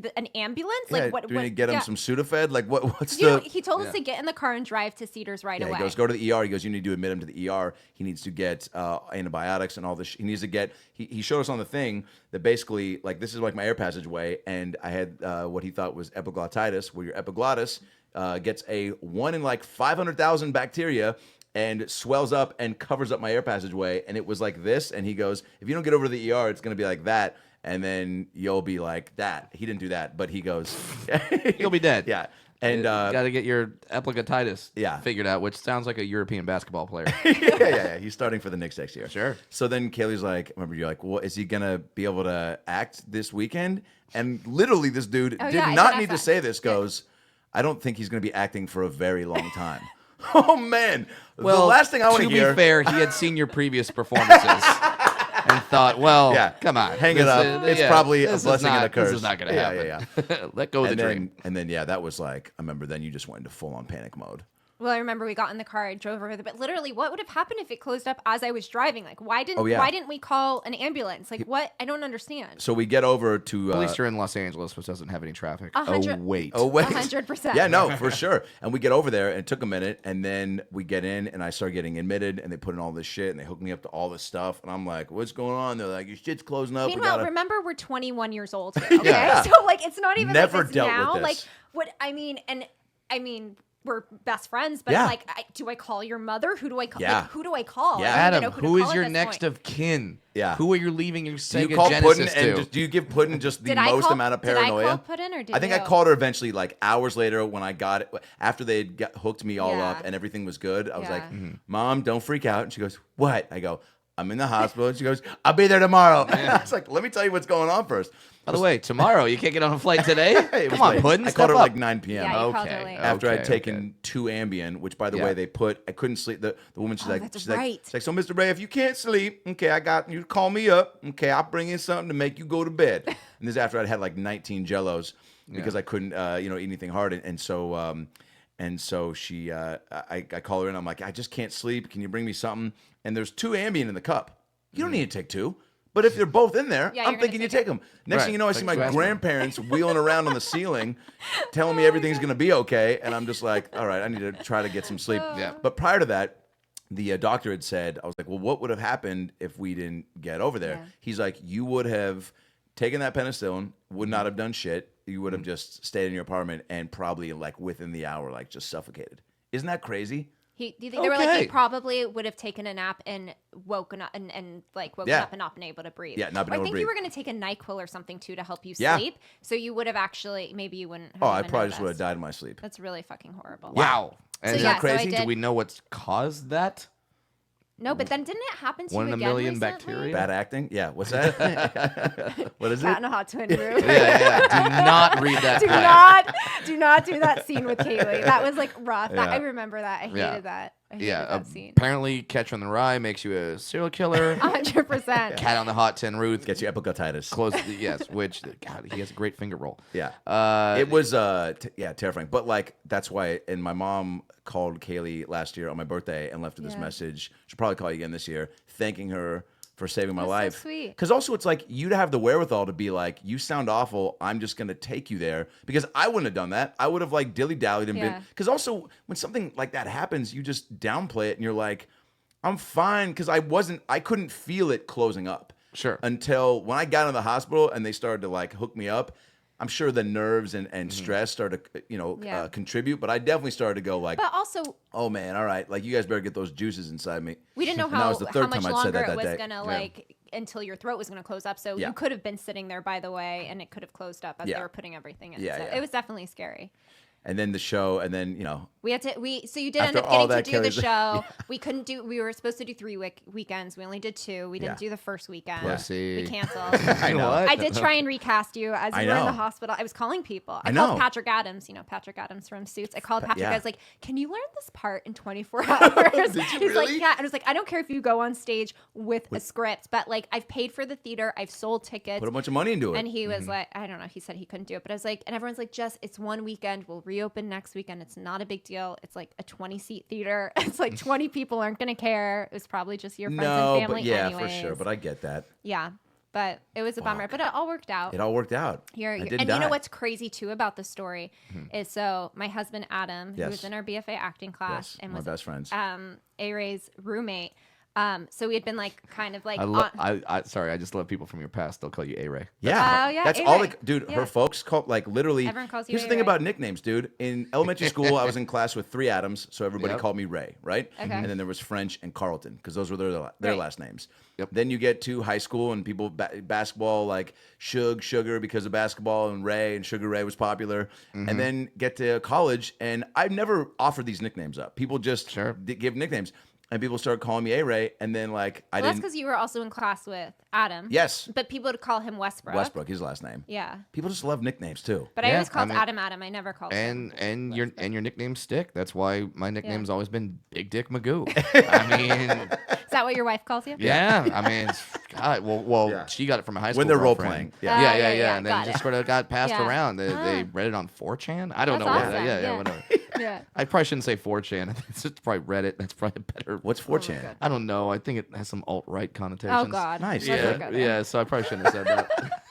like an ambulance? yeah, Like what? do we need to get him yeah. some Sudafed? Like what's You know, the... he told us to get in the car and drive to Cedars right Yeah, away. he goes, go to the ER. He goes, you need to admit him to the ER. He needs to get antibiotics and all this. He needs to get, he showed us on the thing that basically, like, this is like my air passageway. And I had what he thought was epiglottitis, where your epiglottis gets a 1 in like 500,000 bacteria and swells up and covers up my air passageway. And it was like this. And he goes, if you don't get over to the ER, it's going to be like that. And then you'll be like that. He didn't do that, but he goes, You'll be dead. Yeah. And got to get your epiglottitis Yeah. figured out, which sounds like a European basketball player. yeah. He's starting for the Knicks next year. Sure. So then Kaylee's like, remember, you're like, well, is he going to be able to act this weekend? And literally this dude did I not did need to ask say this, goes, I don't think he's going to be acting for a very long time. Oh, man. Well, the last thing I want to hear. be fair, he had seen your previous performances and thought, well, Yeah. come on. Hang it up. It's probably a this is blessing and a not- curse. This is not going to happen. Yeah. Let go of the dream. And then, that was like, I remember then you just went into full on panic mode. Well, I remember we got in the car, I drove over there, but literally, what would have happened if it closed up as I was driving? Like, why didn't we call an ambulance? Like, what? I don't understand. So we get over to. At least you're in Los Angeles, which doesn't have any traffic. 100 Oh, wait. 100%. Yeah, no, for sure. And we get over there, and it took a minute, and then we get in, and I start getting admitted, and they put in all this shit, and they hook me up to all this stuff, and I'm like, "What's going on?" They're like, "Your shit's closing up." Meanwhile, remember, we're 21 years old here, okay? Yeah. So, like, it's not even Never like this dealt with now. this. Like, what, I mean, we're best friends, but Yeah. like, do I call your mother? Who do I call? Yeah. Like, who do I call? Yeah. I don't even Adam, know who to is call your at this next point. of kin? Yeah. Who are you leaving your Do Sega you call Puddin Genesis and to? do you give Puddin just the Did I most call- amount of did I call paranoia? Puddin or did I think I you? called her eventually, like hours later when I got it after they had hooked me all Yeah. up and everything was good. I was like, Yeah. "Mom, don't freak out." And she goes, "What?" I go, "I'm in the hospital." And she goes, "I'll be there tomorrow." I was like, "Let me tell you what's going on first." By the way, tomorrow you can't get on a flight today. It was Come on, late. Puddin, I step called her up. like 9 p.m. Yeah, you called her Okay. late. After I'd Okay, taken okay. 2 Ambien, which by the Yeah. way I couldn't sleep. The woman she's like, that's she's like, right. she's like, so Mr. Ray, if you can't sleep, okay, I got you. Call me up, okay, I'll bring in something to make you go to bed. And this is after I'd had like 19 Jellos because I couldn't, eat anything hard, and so she, I call her in. I'm like, I just can't sleep. Can you bring me something? And there's 2 Ambien in the cup. You don't need to take 2. But if they're both in there, Yeah, I'm you're thinking you gonna take them. Next Right. thing you know, I see my Like grandparents wheeling around on the ceiling, telling me everything's going to be okay. And I'm just like, all right, I need to try to get some sleep. Yeah. But prior to that, the doctor had said, I was like, well, what would have happened if we didn't get over there? Yeah. He's like, you would have taken that penicillin, would not have done shit. You would have just stayed in your apartment and probably like within the hour, like just suffocated. Isn't that crazy? Do you think they were like, Okay. he probably would have taken a nap and woken up and woken Yeah. up and not been able to breathe? Yeah, not been Or able to I think breathe. you were going to take a NyQuil or something too to help you Yeah. sleep. So you would have actually, maybe you wouldn't have Oh, I even probably just would have noticed. died in my sleep. That's really fucking horrible. Wow. And So is yeah, that so I crazy? did- Do we know what's caused that? No, but then didn't it happen to 1 you in a again million recently? bacteria? Bad acting? Yeah, what's that? What is Cat it? in a hot twin room. Yeah. Do not read that. do plan. not do that scene with Kaylee. That was like rough. Yeah. I remember that. I hated Yeah. that. I hated Yeah. that scene. Apparently, Catcher in the Rye makes you a serial killer. 100%. Cat on the Hot Tin Roof. Gets you epiglottitis. Close. Yes. Which God, he has a great finger roll. Yeah. Uh, It was terrifying. But like that's why and my mom called Kaylee last year on my birthday and left her this Yeah. message. She'll probably call you again this year, thanking her for saving my That's so life. sweet. Because also it's like you'd have the wherewithal to be like, you sound awful, I'm just gonna take you there. Because I wouldn't have done that. I would have like dilly-dallied and Yeah. been because also when something like that happens, you just downplay it and you're like, I'm fine because I couldn't feel it closing up. Sure. Until when I got in the hospital and they started to like hook me up. I'm sure the nerves and stress started to, contribute, but I definitely started to go like, But also, oh man, all right, like you guys better get those juices inside me. we didn't know And that how was the third much time I'd said longer that it was day. gonna like until your throat was gonna close up. So Yeah. you could have been sitting there, by the way, and it could have closed up as Yeah. they were putting everything in. Yeah, So yeah. it was definitely scary. And then the show, and then So you did end After up all getting to that, do the Kelly's show. We were supposed to do 3 weekends. We only did 2. We didn't Yeah. do the first weekend. Pussy. We canceled. I know. What? I did try and recast you as I you were in the know. hospital. I was calling people. I I called know. Patrick Adams, Patrick Adams from Suits. I called Patrick. yeah. I was like, "Can you learn this part in 24 hours?" Did you He's really? like, "Yeah." And I was like, "I don't care if you go on stage with a script, but like I've paid for the theater. I've sold tickets." put a bunch of money into it. And he was like, I don't know. He said he couldn't do it, but I was like, and everyone's like, Jess, it's one weekend. We'll reopen next weekend. It's not a big deal. It's like a 20-seat theater. It's like 20 people aren't going to care. It was probably just your friends and family. but yeah, anyways. for sure. But I get that. Yeah, but it was a bummer. But it all worked out. It all worked out. You're, I and didn't you know die. what's crazy too about the story is so my husband Adam, who Yes. was in our BFA acting class Yes, and my was best friends. A-Ray's roommate. So we had been like kind of like Sorry, I just love people from your past. They'll call you A-Ray. Yeah, Oh, yeah, that's A-Ray. all. Dude, Yeah. her folks call like literally. Everyone calls you Here's the thing A-Ray. about nicknames, dude. In elementary school, I was in class with 3 Adams, so everybody Yep. called me Ray, right? Okay. And then there was French and Carlton because those were their Right. last names. Yep. Then you get to high school and people basketball like Sugar because of basketball and Ray and Sugar Ray was popular. And then get to college and I've never offered these nicknames up. People just Sure. give nicknames. And people started calling me A-Ray, and then like I Well, that's didn't. because you were also in class with Adam. Yes, But people would call him Westbrook. Westbrook, his last name. Yeah. People just love nicknames too. But I Yeah, always called I mean- Adam. I never called him. And your nicknames stick. That's why my nickname's always been Big Dick Magoo. I mean, Is that what your wife calls you? yeah. I mean, God. Well, Yeah. she got it from a high school When they're role girlfriend. playing. Yeah, Yeah. yeah. And then Got just it. sort of got passed Yeah. around. They read it on 4chan. I don't That's know. awesome. Yeah, Yeah. whatever. Yeah. I probably shouldn't say 4chan. It's just probably Reddit. That's probably better. What's 4chan? God. I don't know. I think it has some alt-right connotations. Oh God. Nice. Let's Yeah. not go there. Yeah, so I probably shouldn't have said that.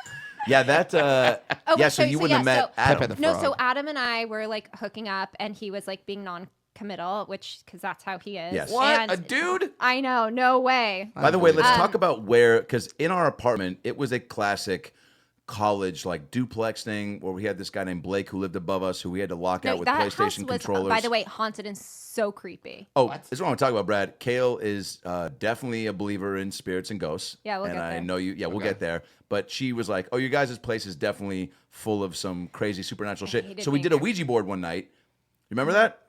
Yeah, that. wait, So you wouldn't have met Adam. Pepe the No, Frog. so Adam and I were like hooking up, and he was like being non-committal, because that's how he is. Yes. What? And A dude? I know. No way. By the way, let's Um, talk about where, because in our apartment, it was a classic college like duplex thing where we had this guy named Blake who lived above us who we had to lock out with that PlayStation house was, controllers. by the way, haunted and so creepy. Oh, this is what I want to talk about, Brad. Kale is definitely a believer in spirits and ghosts. Yeah, we'll and get I there. know you. Yeah, we'll get there. But she was like, "Oh, your guys' place is definitely full of some crazy supernatural shit." hated So we being did a there. Ouija board one night. You remember that?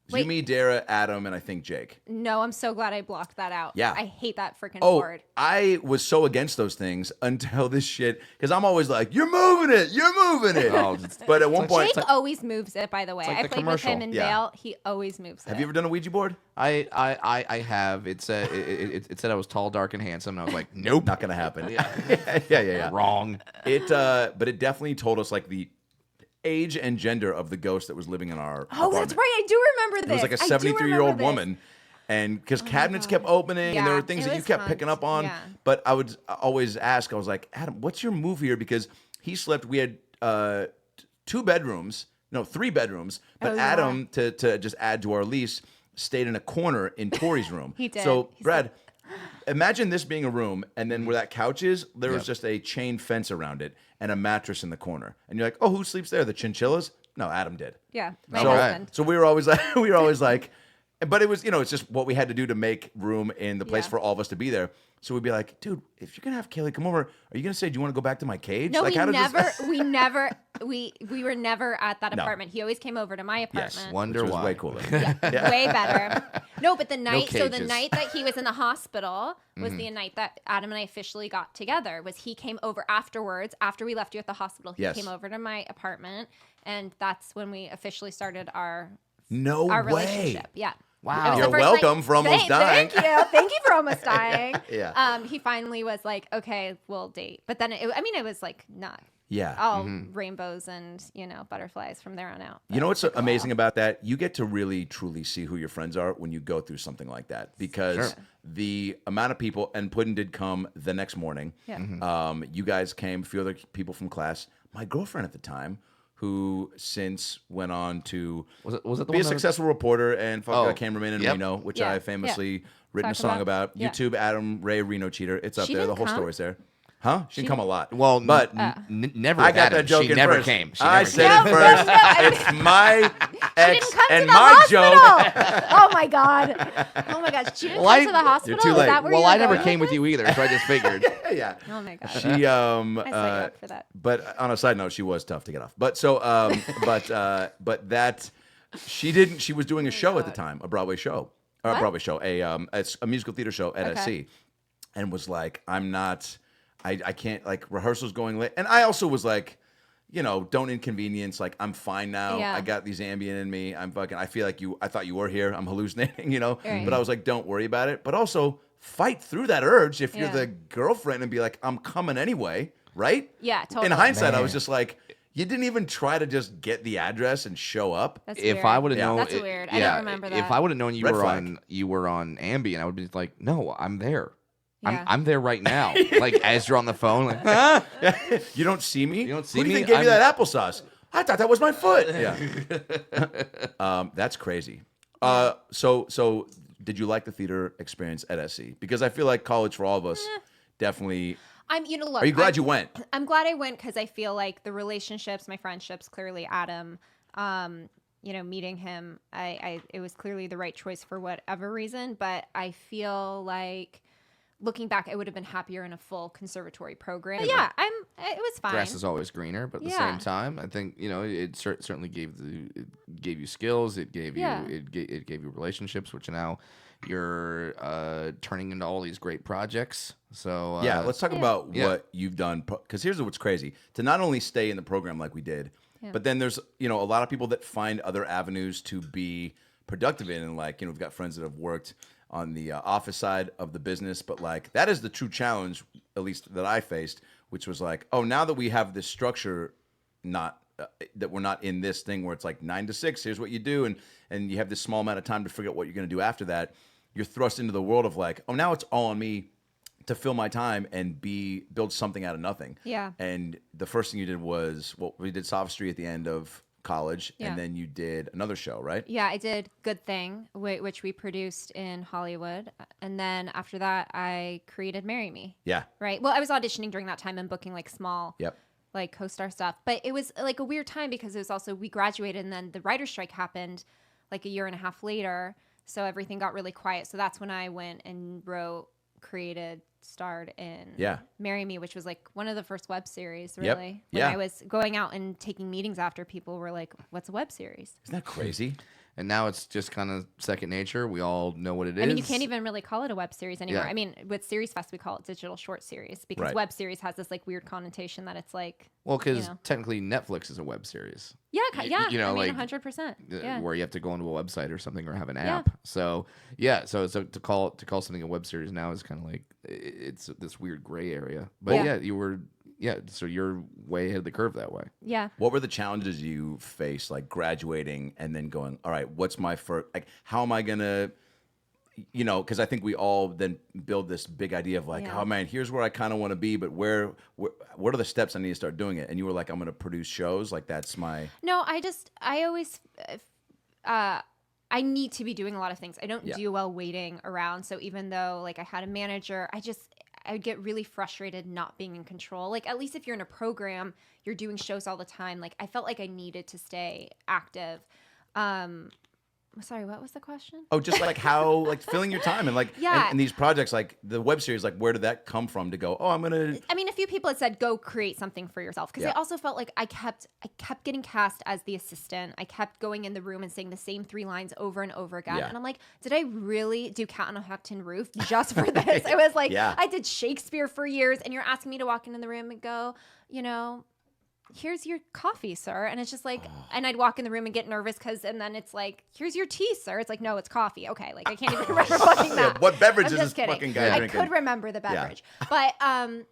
It was you, Wait. me, Dara, Adam, and I think Jake. No, I'm so glad I blocked that out. Yeah. I hate that freaking Oh, board. I was so against those things until this shit, because I'm always like, "You're moving it, you're moving it." Oh, it's- But at one point, Jake always moves it, by the way. like I the played with him commercial. in Yeah. Vail. He always moves it. have you ever done a Ouija board? I have. It said it said I was tall, dark, and handsome, and I was like, nope, Not gonna happen. yeah. wrong. But it definitely told us like the age and gender of the ghost that was living in our Oh, apartment. that's right. I do remember this. It was like a I do 73-year-old remember this. woman. And because cabinets kept opening and there Yeah, were things it that you was kept fun. picking up on. Yeah. But I would always ask, I was like, Adam, what's your move here? Because he slept, we had 3 bedrooms. But Oh, yeah. Adam, to just add to our lease, stayed in a corner in Tori's room. He did. So, He Brad, imagine this being a room, and then where that couch is, there was Yep. just a chain fence around it and a mattress in the corner. And you're like, oh, who sleeps there? The chinchillas? No, Adam did. Yeah, my So, husband. so we were always like, but it was, it's just what we had to do to make room in the place Yeah. for all of us to be there. So we'd be like, dude, if you're gonna have Kaylee come over, are you gonna say, do you want to go back to my cage? No, like, we how does never, this... we were never at that No. apartment. He always came over to my apartment. Yes, Wonder which was why. way cooler. Way better. No, but the night, so the cages. night that he was in the hospital was the night that Adam and I officially got together. Was he came over afterwards, after we left you at the hospital. He Yes. came over to my apartment, and that's when we officially started our No way. relationship. Yeah. Wow. It was the You're first welcome for almost dying. Thank you for almost dying. Yeah. He finally was like, okay, we'll date. But then, it was like not Yeah. all rainbows and, butterflies from there on out. You know what's amazing about that? You get to really, truly see who your friends are when you go through something like that. Because Sure. the amount of people, and Puddin did come the next morning. Yeah. You guys came, a few other people from class. My girlfriend at the time, who since went on to Was it the be one a that- successful reporter and fuck a cameraman in Yep. Reno, which Yeah. I famously written a Talk song about. Yeah. YouTube, Adam Ray Reno Cheater. It's up She there. The didn't whole come? story's there. Huh? She didn't come a lot. Well, but never. I got Adam. that joke She in never first. came. She I never said came. it first. It's my ex Didn't come and to the my joke. hospital. Oh my god. Oh my gosh. She didn't Well, come to the hospital. You're too Is late. that where Well, you were I never going came with this? you either, so I just figured. Yeah. Oh my god. She I set you up for that. But on a side note, she was tough to get off. But so but that she was doing a show at the time, a Broadway show. Or a What? Broadway show, a musical theater show at Okay. SC. And was like, I can't, like, rehearsals going late. And I also was like, don't inconvenience. Like, I'm fine now. Yeah. I got these Ambien in me. I feel like I thought you were here. I'm hallucinating, Right. But I was like, don't worry about it. But also fight through that urge if you're Yeah. the girlfriend and be like, I'm coming anyway, right? Yeah, totally. In hindsight, I Man. was just like, you didn't even try to just get the address and show up. That's If weird. I would have known, That's weird. I don't remember that. If I would have known you Red were flag. on Ambien, I would be like, no, I'm there. Yeah. I'm there right now. Like as you're on the phone, like, huh? You don't see me? You don't see Who do you me? think gave you I'm- that applesauce? I thought that was my foot. Yeah. That's crazy. So did you like the theater experience at SC? Because I feel like college for all of us definitely. Look. Are you glad you went? I'm glad I went because I feel like the relationships, my friendships, clearly Adam, meeting him, it was clearly the right choice for whatever reason. But I feel like looking back, I would have been happier in a full conservatory program. But yeah, it was fine. Grass is always greener, but at the Yeah. same time, I think it certainly gave you skills. It gave you Yeah. it gave you relationships, which now you're turning into all these great projects. So Yeah, let's talk about Yeah. what you've done. Because here's what's crazy: to not only stay in the program like we did, but then there's a lot of people that find other avenues to be productive in, and like we've got friends that have worked on the office side of the business, but like that is the true challenge, at least that I faced, which was like, oh, now that we have this structure, not that we're not in this thing where it's like 9 to 6, here's what you do, and you have this small amount of time to figure out what you're going to do after that. You're thrust into the world of like, oh, now it's all on me to fill my time and build something out of nothing. Yeah. And the first thing you did was, we did Sophistry at the end of college, Yeah. and then you did another show, right? Yeah, I did Good Thing, which we produced in Hollywood. And then after that, I created Marry Me. Yeah. Right. Well, I was auditioning during that time and booking like small Yep. like co-star stuff. But it was like a weird time because it was also we graduated and then the writer's strike happened like a year and a half later. So everything got really quiet. So that's when I went and created, starred in Marry Me, which was like one of the first web series, Yep. really. Yeah. When I was going out and taking meetings after, people were like, what's a web series? Isn't that crazy? And now it's just kind of second nature. We all know what it is. I mean, you can't even really call it a web series anymore. Yeah. I mean, with Series Fest, we call it digital short series because Right. web series has this like weird connotation that it's like, Well, because you know. technically Netflix is a web series. yeah, Y- you know, I mean, like, 100%. Yeah. Where you have to go into a website or something or have an Yeah. app. So so to call something a web series now is kind of like it's this weird gray area. But so you're way ahead of the curve that way. Yeah. What were the challenges you faced, like graduating and then going, all right, what's my first, like, how am I going to, because I think we all then build this big idea of like, Yeah. oh man, here's where I kind of want to be, but what are the steps I need to start doing it? And you were like, I'm going to produce shows. Like, that's my. No, I always, I need to be doing a lot of things. I don't Yeah. do well waiting around. So even though like I had a manager, I would get really frustrated not being in control. Like at least if you're in a program, you're doing shows all the time. Like I felt like I needed to stay active. Sorry, what was the question? Oh, just like how, like filling your time and like, Yeah. and these projects, like the web series, like where did that come from to go, oh, I'm going to. I mean, a few people had said, go create something for yourself. Because Yeah. I also felt like I kept getting cast as the assistant. I kept going in the room and saying the same 3 lines over and over again. Yeah. And I'm like, did I really do Cat on a Hot Tin Roof just for this? I was like, Yeah. I did Shakespeare for years. And you're asking me to walk into the room and go, here's your coffee, sir. And it's just like, and I'd walk in the room and get nervous and then it's like, here's your tea, sir. It's like, no, it's coffee. Okay. Like I can't even remember fucking that. Yeah, what beverage I'm is just this kidding. fucking guy I drinking? could remember the beverage. But and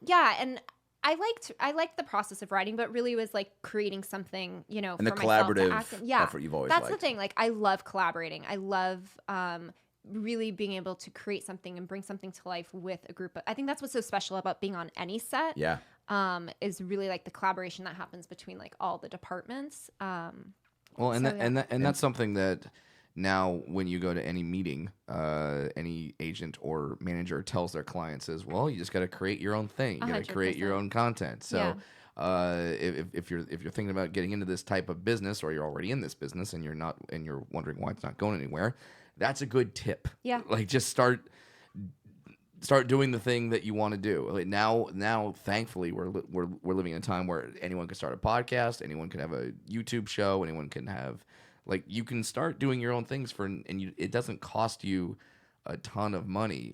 I liked the process of writing, but really was like creating something, And for the myself to collaborative act in. Yeah. effort you've always That's the liked. thing. Like I love collaborating. I love really being able to create something and bring something to life with a group. I think that's what's so special about being on any set. Yeah. is really like the collaboration that happens between like all the departments. Well, and that's something that now when you go to any meeting, any agent or manager tells their clients is, well, you just got to create your own thing. You got to create your own content. So if you're thinking about getting into this type of business, or you're already in this business and you're wondering why it's not going anywhere, that's a good tip. Yeah. Like just start doing the thing that you want to do. Like now, thankfully, we're living in a time where anyone can start a podcast, anyone can have a YouTube show, anyone can have, like, you can start doing your own things it doesn't cost you a ton of money.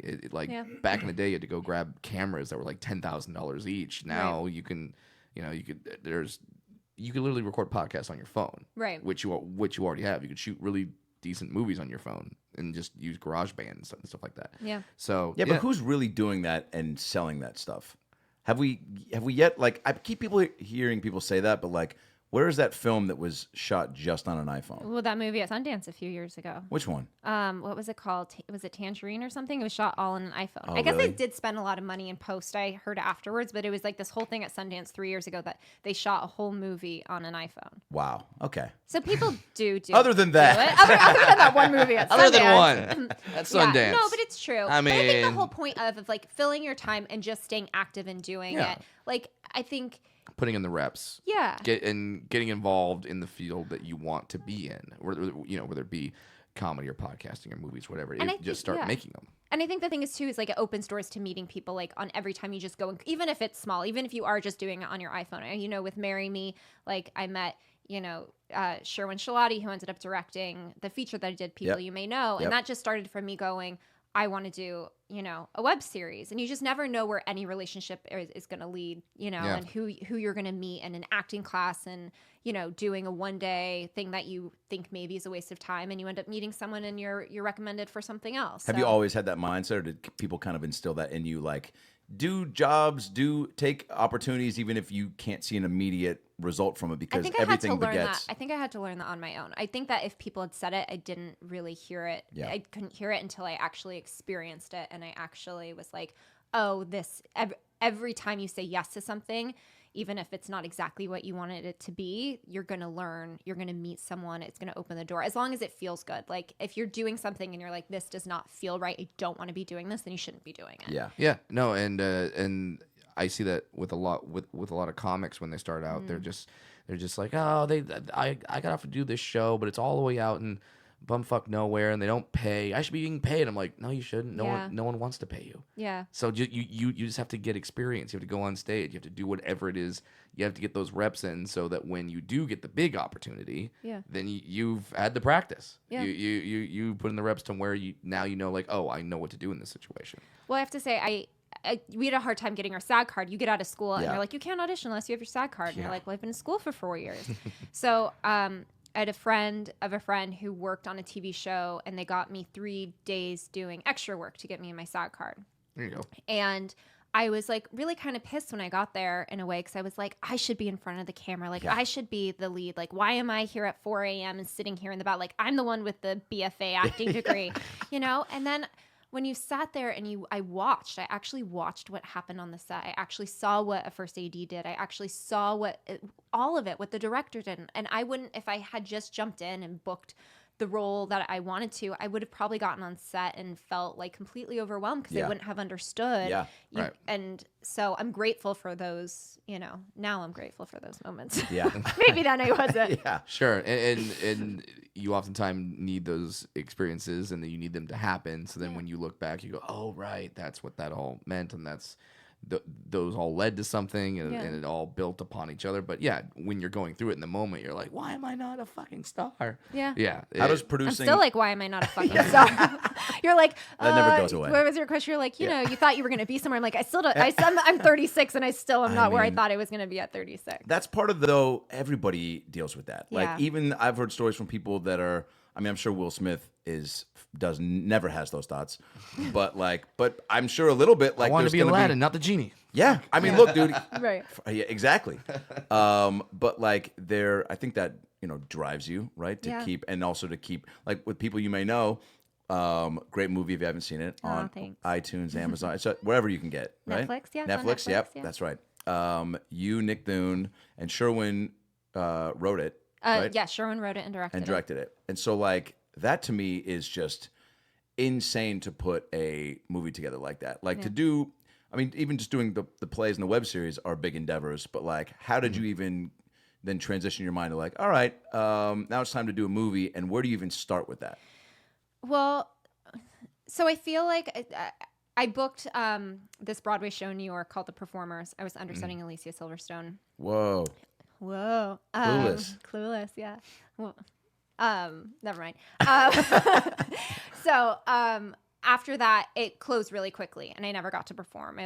Back in the day, you had to go grab cameras that were like $10,000 each. Now you can, you could literally record podcasts on your phone, right? Which you already have. You could shoot really decent movies on your phone and just use GarageBand and stuff like that. Yeah. So but who's really doing that and selling that stuff? Have we yet? Like, I keep hearing people say that, but like, where is that film that was shot just on an iPhone? Well, that movie at Sundance a few years ago. Which one? What was it called? Was it Tangerine or something? It was shot all on an iPhone. Oh, I guess really? they did spend a lot of money in post. I heard afterwards, but it was like this whole thing at Sundance 3 years ago that they shot a whole movie on an iPhone. Wow. Okay. So people do. Other than that. Other than that one movie at Sundance. Other than one. At Sundance. Yeah, no, but it's true. I but I think the mean- whole point of like filling your time and just staying active and doing it. Like, I think. Putting in the reps. Yeah. Getting involved in the field that you want to be in, whether it be comedy or podcasting or movies, whatever. Just start making them. And I think the thing is too is like it opens doors to meeting people like on every time you just go, and even if it's small, even if you are just doing it on your iPhone. With Marry Me, like I met Sherwin Shalati, who ended up directing the feature that I did, People You May Know, and that just started from me going, I want to do, a web series, and you just never know where any relationship is going to lead, and who you're going to meet in an acting class, and, doing a one-day thing that you think maybe is a waste of time, and you end up meeting someone and you're recommended for something else. Have you always had that mindset, or did people kind of instill that in you? Like, do jobs, take opportunities, even if you can't see an immediate result from it, because everything begets. I think I had to learn that on my own. I think that if people had said it, I didn't really hear it. Yeah. I couldn't hear it until I actually experienced it, and I actually was like, oh, this every time you say yes to something, even if it's not exactly what you wanted it to be, you're going to learn, you're going to meet someone, it's going to open the door, as long as it feels good. Like, if you're doing something and you're like, this does not feel right, I don't want to be doing this, then you shouldn't be doing it. Yeah. No, and I see that with a lot of comics when they start out. They're just like, oh, I got off to do this show, but it's all the way out in bumfuck nowhere, and they don't pay. I should be getting paid. I'm like, no, you shouldn't. No one wants to pay you. Yeah. So you just have to get experience. You have to go on stage. You have to do whatever it is. You have to get those reps in, so that when you do get the big opportunity, then you've had the practice. Yeah. You put in the reps to where you like, oh, I know what to do in this situation. Well, I have to say, we had a hard time getting our SAG card. You get out of school and you're like, you can't audition unless you have your SAG card. And you're like, well, I've been in school for 4 years. So I had a friend who worked on a TV show, and they got me 3 days doing extra work to get me my SAG card. There you go. And I was like really kind of pissed when I got there in a way, because I was like, I should be in front of the camera. Like, I should be the lead. Like, why am I here at 4 a.m. and sitting here in the back? Like, I'm the one with the BFA acting degree, And then when you sat there and I actually watched what happened on the set. I actually saw what a first AD did. I actually saw what the director did. And I wouldn't, if I had just jumped in and booked the role that I wanted to, I would have probably gotten on set and felt like completely overwhelmed, because I wouldn't have understood. Yeah. Right. And so I'm grateful for those, now I'm grateful for those moments. Yeah. Maybe then I wasn't. Yeah. Sure. And you oftentimes need those experiences, and then you need them to happen. So then when you look back, you go, oh, right, that's what that all meant. And that's those all led to something, and it all built upon each other. But when you're going through it in the moment, you're like, why am I not a fucking star? Yeah. Yeah. How does I'm producing? still like, why am I not a fucking star? You're like, That never goes away. What was your question? You're like, you thought you were going to be somewhere. I'm like, I still don't. I'm 36, and I still am not where I thought I was going to be at 36. That's part of everybody deals with that. Like, even I've heard stories from people that are. I mean, I'm sure Will Smith never has those thoughts, but I'm sure a little bit. Like, I want to be Aladdin, not the genie. Yeah, I mean, look, dude. Right. Yeah, exactly. But like, I think that drives you, right, to keep, and also to keep, like, with People You May Know. Great movie if you haven't seen it, on thanks. iTunes, Amazon, so wherever you can get, right? Netflix, yeah. Netflix, yep, yeah. that's right. You, Nick Thune, and Sherwin wrote it, right? Yeah, Sherwin wrote it and directed it. And so, like, that to me is just insane to put a movie together like that. Like, to do, I mean, even just doing the plays and the web series are big endeavors, but, like, how did you even then transition your mind to, like, all right, now it's time to do a movie, and where do you even start with that? Well, so I feel like I booked this Broadway show in New York called The Performers. I was understudying Alicia Silverstone. Whoa. Clueless. Clueless, yeah. Well, never mind. So after that, it closed really quickly, and I never got to perform.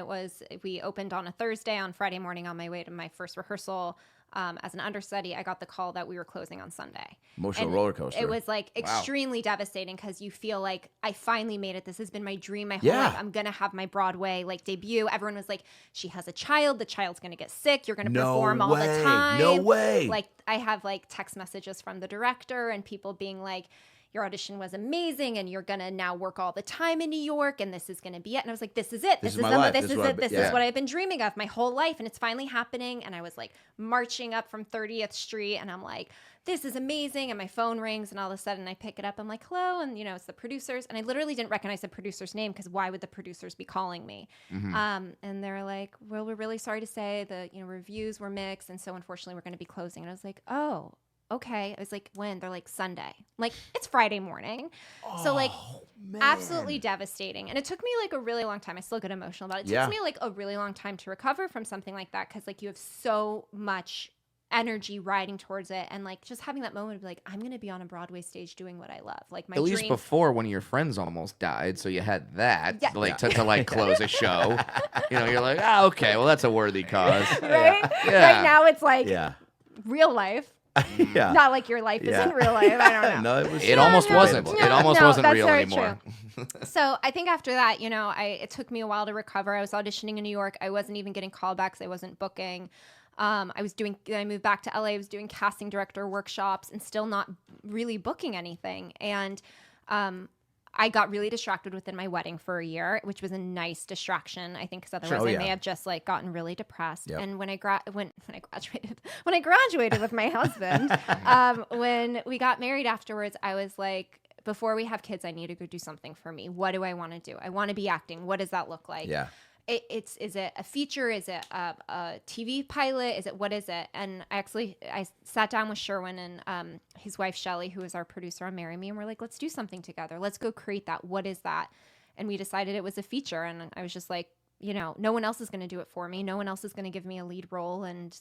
We opened on a Thursday. On Friday morning, on my way to my first rehearsal, as an understudy, I got the call that we were closing on Sunday. Emotional roller coaster. It was like extremely devastating because you feel like I finally made it. This has been my dream my whole life. I'm gonna have my Broadway like debut. Everyone was like, "She has a child. The child's gonna get sick. You're gonna perform all the time." No way. Like I have like text messages from the director and people being like, your audition was amazing and you're going to now work all the time in New York and this is going to be it. And I was like, this is it. This is what I've been dreaming of my whole life. And it's finally happening. And I was like marching up from 30th Street and I'm like, this is amazing. And my phone rings and all of a sudden I pick it up. I'm like, hello. And it's the producers. And I literally didn't recognize the producer's name because why would the producers be calling me? And they're like, well, we're really sorry to say the reviews were mixed. And so unfortunately we're going to be closing. And I was like, oh, okay. I was like, when? They're like, Sunday. I'm like, it's Friday morning. So like, absolutely devastating. And it took me like a really long time. I still get emotional about it. It took me like a really long time to recover from something like that because like you have so much energy riding towards it and like just having that moment of like, I'm going to be on a Broadway stage doing what I love. Like my At least before one of your friends almost died. So you had that to like close a show. You're like, okay, well, that's a worthy cause. Right? Yeah. Right now it's like real life. Not like your life isn't real life. I don't know. No, it almost wasn't. It almost wasn't real anymore. So I think after that, it took me a while to recover. I was auditioning in New York. I wasn't even getting callbacks. I wasn't booking. I moved back to LA. I was doing casting director workshops and still not really booking anything. And I got really distracted within my wedding for a year, which was a nice distraction, I think, because otherwise I may have just like gotten really depressed. Yep. And when I graduated with my husband, when we got married afterwards, I was like, before we have kids, I need to go do something for me. What do I want to do? I want to be acting. What does that look like? Yeah. Is it a feature? Is it a TV pilot? What is it? And I sat down with Sherwin and his wife Shelly, who is our producer on Marry Me, and we're like, let's do something together. Let's go create that. What is that? And we decided it was a feature. And I was just like, no one else is going to do it for me. No one else is going to give me a lead role and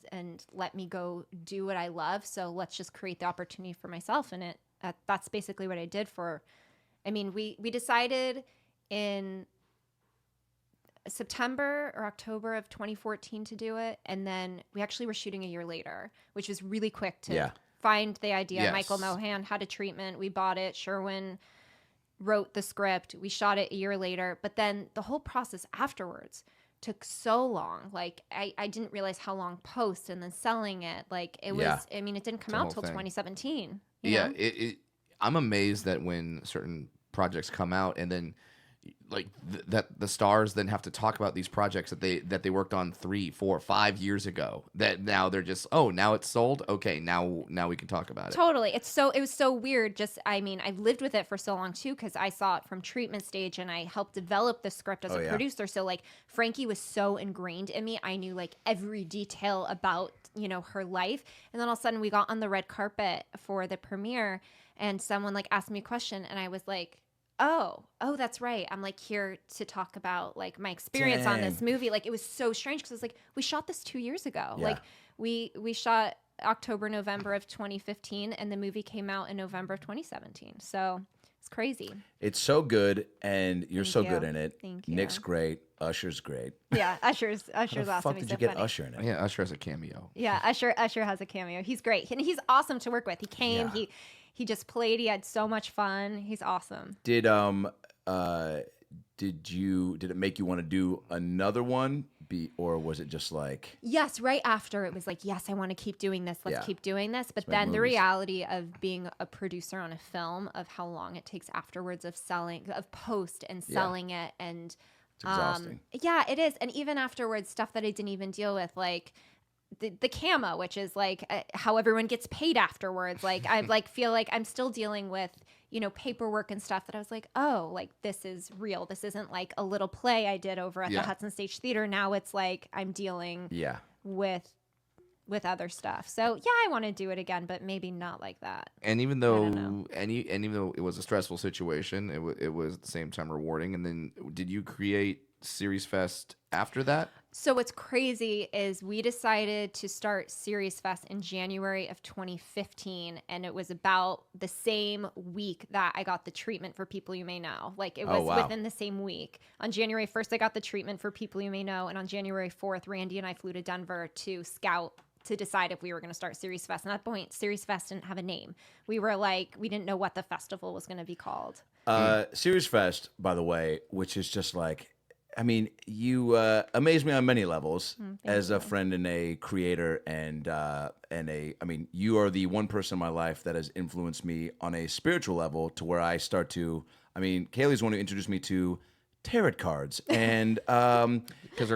let me go do what I love. So let's just create the opportunity for myself. And that's basically what I did we decided in September or October of 2014 to do it. And then we actually were shooting a year later, which was really quick to find the idea. Yes. Michael Mohan had a treatment. We bought it. Sherwin wrote the script. We shot it a year later. But then the whole process afterwards took so long. Like I didn't realize how long post and then selling it. Like it was, it didn't come out till 2017. You know? I'm amazed that when certain projects come out and then like that the stars then have to talk about these projects that they worked on 3, 4, 5 years ago, that now they're just, now it's sold, okay, now we can talk about it. Totally. It was so weird. Just I lived with it for so long too, because I saw it from treatment stage and I helped develop the script as a producer. So like Frankie was so ingrained in me. I knew like every detail about her life. And then all of a sudden we got on the red carpet for the premiere and someone like asked me a question and I was like, oh, that's right. I'm like here to talk about like my experience on this movie. Like it was so strange because it's like we shot this 2 years ago. Yeah. Like we shot October, November of 2015, and the movie came out in November of 2017. So it's crazy. It's so good, and you're so good in it. Thank you. Nick's great. Usher's great. Yeah, Usher's How the awesome. fuck did you get Usher in it? Yeah, Usher has a cameo. Yeah, Usher has a cameo. He's great, and he's awesome to work with. He came. Yeah. He just played. He had so much fun. He's awesome. Did it make you want to do another one? Or was it just like... Yes, right after it was like, yes, I want to keep doing this. Let's keep doing this. But then the reality of being a producer on a film, of how long it takes afterwards of post and selling it and It's exhausting. Yeah, it is. And even afterwards, stuff that I didn't even deal with, like the cama, which is like how everyone gets paid afterwards. Like I like feel like I'm still dealing with, paperwork and stuff that I was like, oh, like this is real. This isn't like a little play I did over at the Hudson Stage Theater. Now it's like I'm dealing with other stuff. So yeah, I want to do it again, but maybe not like that. And even though even though it was a stressful situation, it was at the same time rewarding. And then did you create Series Fest after that? So what's crazy is we decided to start Series Fest in January of 2015, and it was about the same week that I got the treatment for People You May Know. Like it was within the same week. On January 1st, I got the treatment for People You May Know, and on January 4th, Randy and I flew to Denver to scout to decide if we were going to start Series Fest. And at that point, Series Fest didn't have a name. We were like, we didn't know what the festival was going to be called. Series Fest, by the way, which is just like, I mean, you amaze me on many levels as a friend and a creator, and you are the one person in my life that has influenced me on a spiritual level to where I start to. I mean, Kaylee's the one who introduced me to tarot cards, and because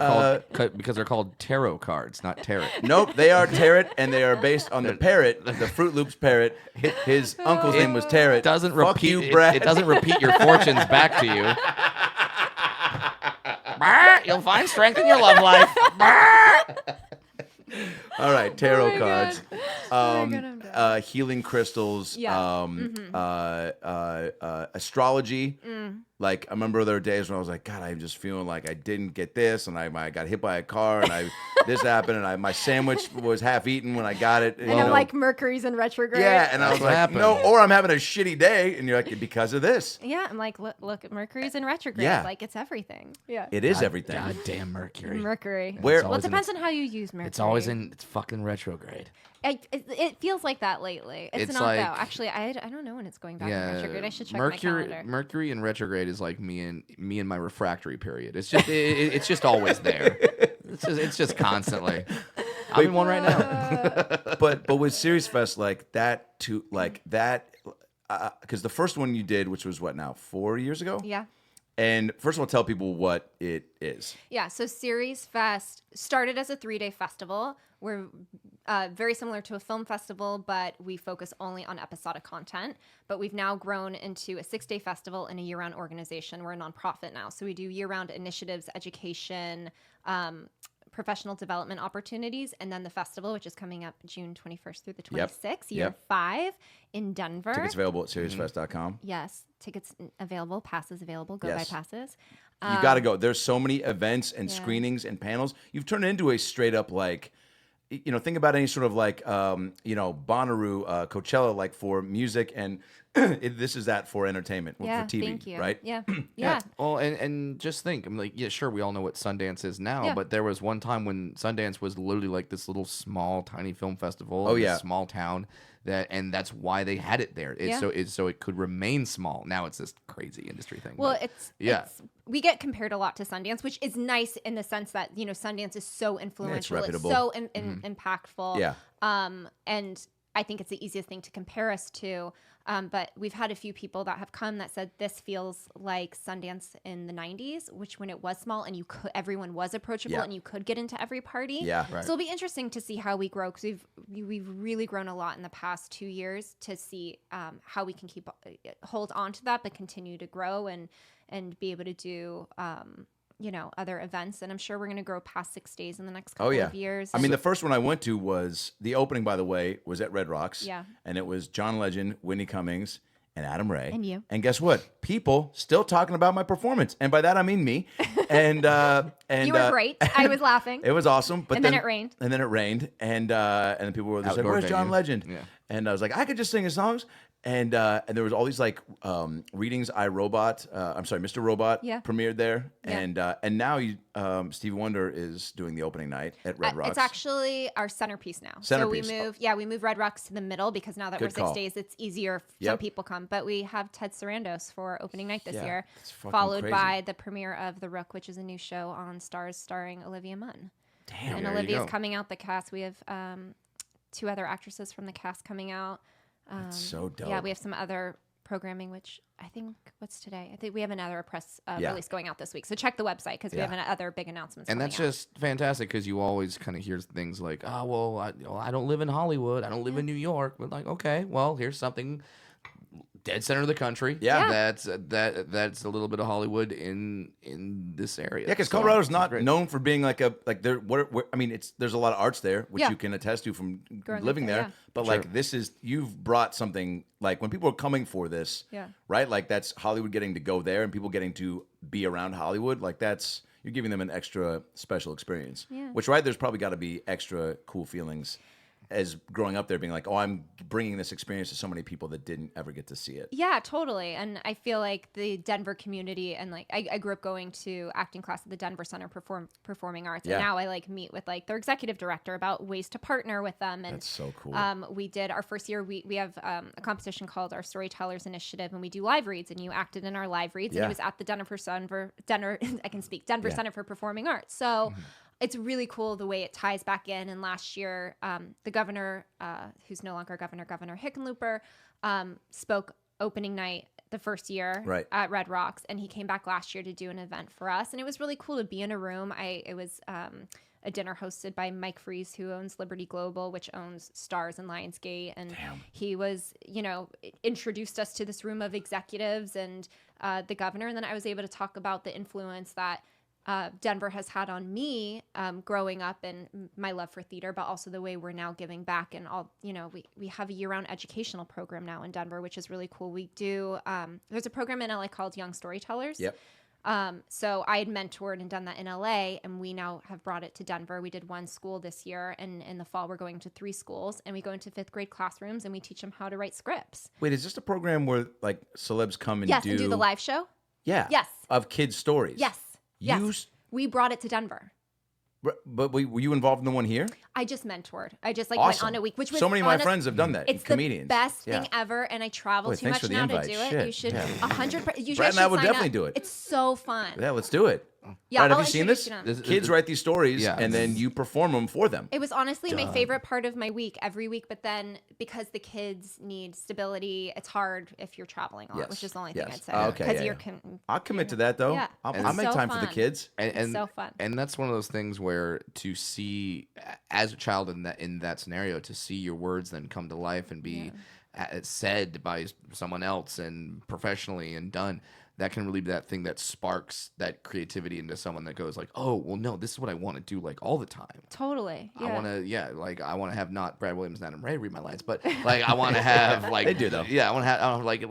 they're called tarot cards, not tarot. Nope, they are tarot, and they are based on the parrot, the Fruit Loops parrot. His uncle's name was Tarot. It doesn't Fuck repeat. you, Brad. It doesn't repeat your fortunes back to you. You'll find strength in your love life. All right, tarot cards, God, healing crystals, astrology. Like I remember there were days when I was like, God, I'm just feeling like I didn't get this, and I got hit by a car, and this happened, and my sandwich was half eaten when I got it. And I'm like, Mercury's in retrograde. Yeah, and I was like, no, or I'm having a shitty day, and you're like, because of this. Yeah, I'm like, look, Mercury's in retrograde. Yeah. Like it's everything. Yeah, it is everything. God damn Mercury. Mercury. Well, it depends on how you use Mercury. It's fucking retrograde. It feels like that lately. It's not like, though. Actually, I don't know when it's going back in retrograde. I should check my calendar. Mercury in retrograde is like me and my refractory period. It's just it's just always there. It's just constantly. I'm in one right now. but with Series Fest, like that too, like that, because the first one you did, which was what now, 4 years ago? Yeah. And first of all, tell people what it is. Yeah, so Series Fest started as a 3-day festival. We're very similar to a film festival, but we focus only on episodic content. But we've now grown into a 6-day festival and a year-round organization. We're a nonprofit now. So we do year-round initiatives, education, professional development opportunities, and then the festival, which is coming up June 21st through the 26th, year 5 in Denver. Tickets available at SeriesFest.com. Yes, tickets available, passes available, buy passes. You got to go. There's so many events and screenings and panels. You've turned it into a straight up like, think about any sort of like, Bonnaroo, Coachella, like for music, and this is that for entertainment, for TV, thank you. right? Yeah, yeah. Well, and just think, I'm like, yeah, sure, we all know what Sundance is now, but there was one time when Sundance was literally like this little small, tiny film festival in this small town. And that's why they had it there. So it could remain small. Now it's this crazy industry thing. Well, it's we get compared a lot to Sundance, which is nice in the sense that Sundance is so influential, it's so impactful. Yeah. And I think it's the easiest thing to compare us to. But we've had a few people that have come that said this feels like Sundance in the 90s, which when it was small and everyone was approachable and you could get into every party. Yeah. Right. So it'll be interesting to see how we grow, because we've really grown a lot in the past 2 years, to see how we can hold on to that, but continue to grow and be able to do other events. And I'm sure we're going to grow past 6 days in the next couple of years. I mean, the first one I went to was, the opening, by the way, was at Red Rocks. Yeah. And it was John Legend, Whitney Cummings, and Adam Ray. And you. And guess what? People still talking about my performance. And by that, I mean me. And you were great. I was laughing. It was awesome. But then it rained. And then it rained. And then people were just like, where's John Legend? Yeah. And I was like, I could just sing his songs. And there was all these like readings. Mr. Robot premiered there, and now Stevie Wonder is doing the opening night at Red Rocks. It's actually our centerpiece now. Centerpiece. So we moved Red Rocks to the middle, because now that we're 6 days, it's easier. Some people come, but we have Ted Sarandos for opening night this year, followed by the premiere of The Rook, which is a new show on Stars starring Olivia Munn. Damn, and Olivia's coming out the cast. We have 2 other actresses from the cast coming out. That's so dope. Yeah, we have some other programming, which I think what's today? I think we have another press Yeah. release going out this week. So check the website because we have other big announcements. And that's coming out. just fantastic because you always kind of hear things like, oh, well, I don't live in Hollywood. I don't live in New York. But like, okay, well, here's something dead center of the country. Yeah. That's a little bit of Hollywood in this area. Yeah, because So, Colorado's not great. known for being like I mean, there's a lot of arts there, which Yeah. you can attest to from Growing up living there, there. yeah. But like you've brought something like when people are coming for this, Yeah. right? Like that's Hollywood getting to go there and people getting to be around Hollywood. Like you're giving them an extra special experience. Yeah. Which there's probably got to be extra cool feelings as growing up there, being like, oh, I'm bringing this experience to so many people that didn't ever get to see it. Yeah, totally. And I feel like the Denver community, and like I grew up going to acting class at the Denver Center Performing Arts, Yeah. and now I like meet with like their executive director about ways to partner with them. And That's so cool. we did our first year. We have a competition called our Storytellers Initiative, and we do live reads. And you acted in our live reads, and Yeah. it was at the Denver Center for Performing Arts. So. It's really cool the way it ties back in. And last year, the governor, who's no longer governor, Governor Hickenlooper, spoke opening night the first year Right. at Red Rocks. And he came back last year to do an event for us. And it was really cool to be in a room. It was a dinner hosted by Mike Fries, who owns Liberty Global, which owns Stars and Lionsgate. And he was, introduced us to this room of executives and the governor. And then I was able to talk about the influence that Denver has had on me growing up and my love for theater, but also the way we're now giving back. And all, we have a year-round educational program now in Denver, which is really cool. We do, there's a program in LA called Young Storytellers. Yep. So I had mentored and done that in LA, and we now have brought it to Denver. We did one school this year, and in the fall we're going to 3 schools, and we go into 5th grade classrooms and we teach them how to write scripts. Wait, is this a program where like celebs come and Yes, and do the live show. Yeah. Yes. Of kids' stories. Yes. Yes. We brought it to Denver. But were you involved in the one here? I just mentored. I just went Awesome. on a week, which was so many of my friends have done that. It's comedians. the best Yeah. thing ever, and I travel Boy, too thanks much for the now invite. to do it. Shit. You should Yeah. 100%. You Brad guys and I should would sign definitely up. do it. It's so fun. Yeah, let's do it. Yeah, Brad, have I'll you seen introduce this? you to them. Kids write these stories, Yeah. and then you perform them for them. It was honestly my favorite part of my week every week, but then because the kids need stability, it's hard if you're traveling a lot, Yes. which is the only thing Yes. I'd say. Oh, okay, Because yeah, you're yeah. I'll commit to that, though. Yeah. I'll It's make so time for the fun. kids. And so fun. And that's one of those things where to see as a child in that scenario, to see your words then come to life and be said by someone else and professionally and done, that can really be that thing that sparks that creativity into someone that goes like, oh, well, no, this is what I want to do like all the time. Totally. Yeah. I want to have not Brad Williams, not Ray read my lines, but like I want to have like They do, though. Yeah, I want to have like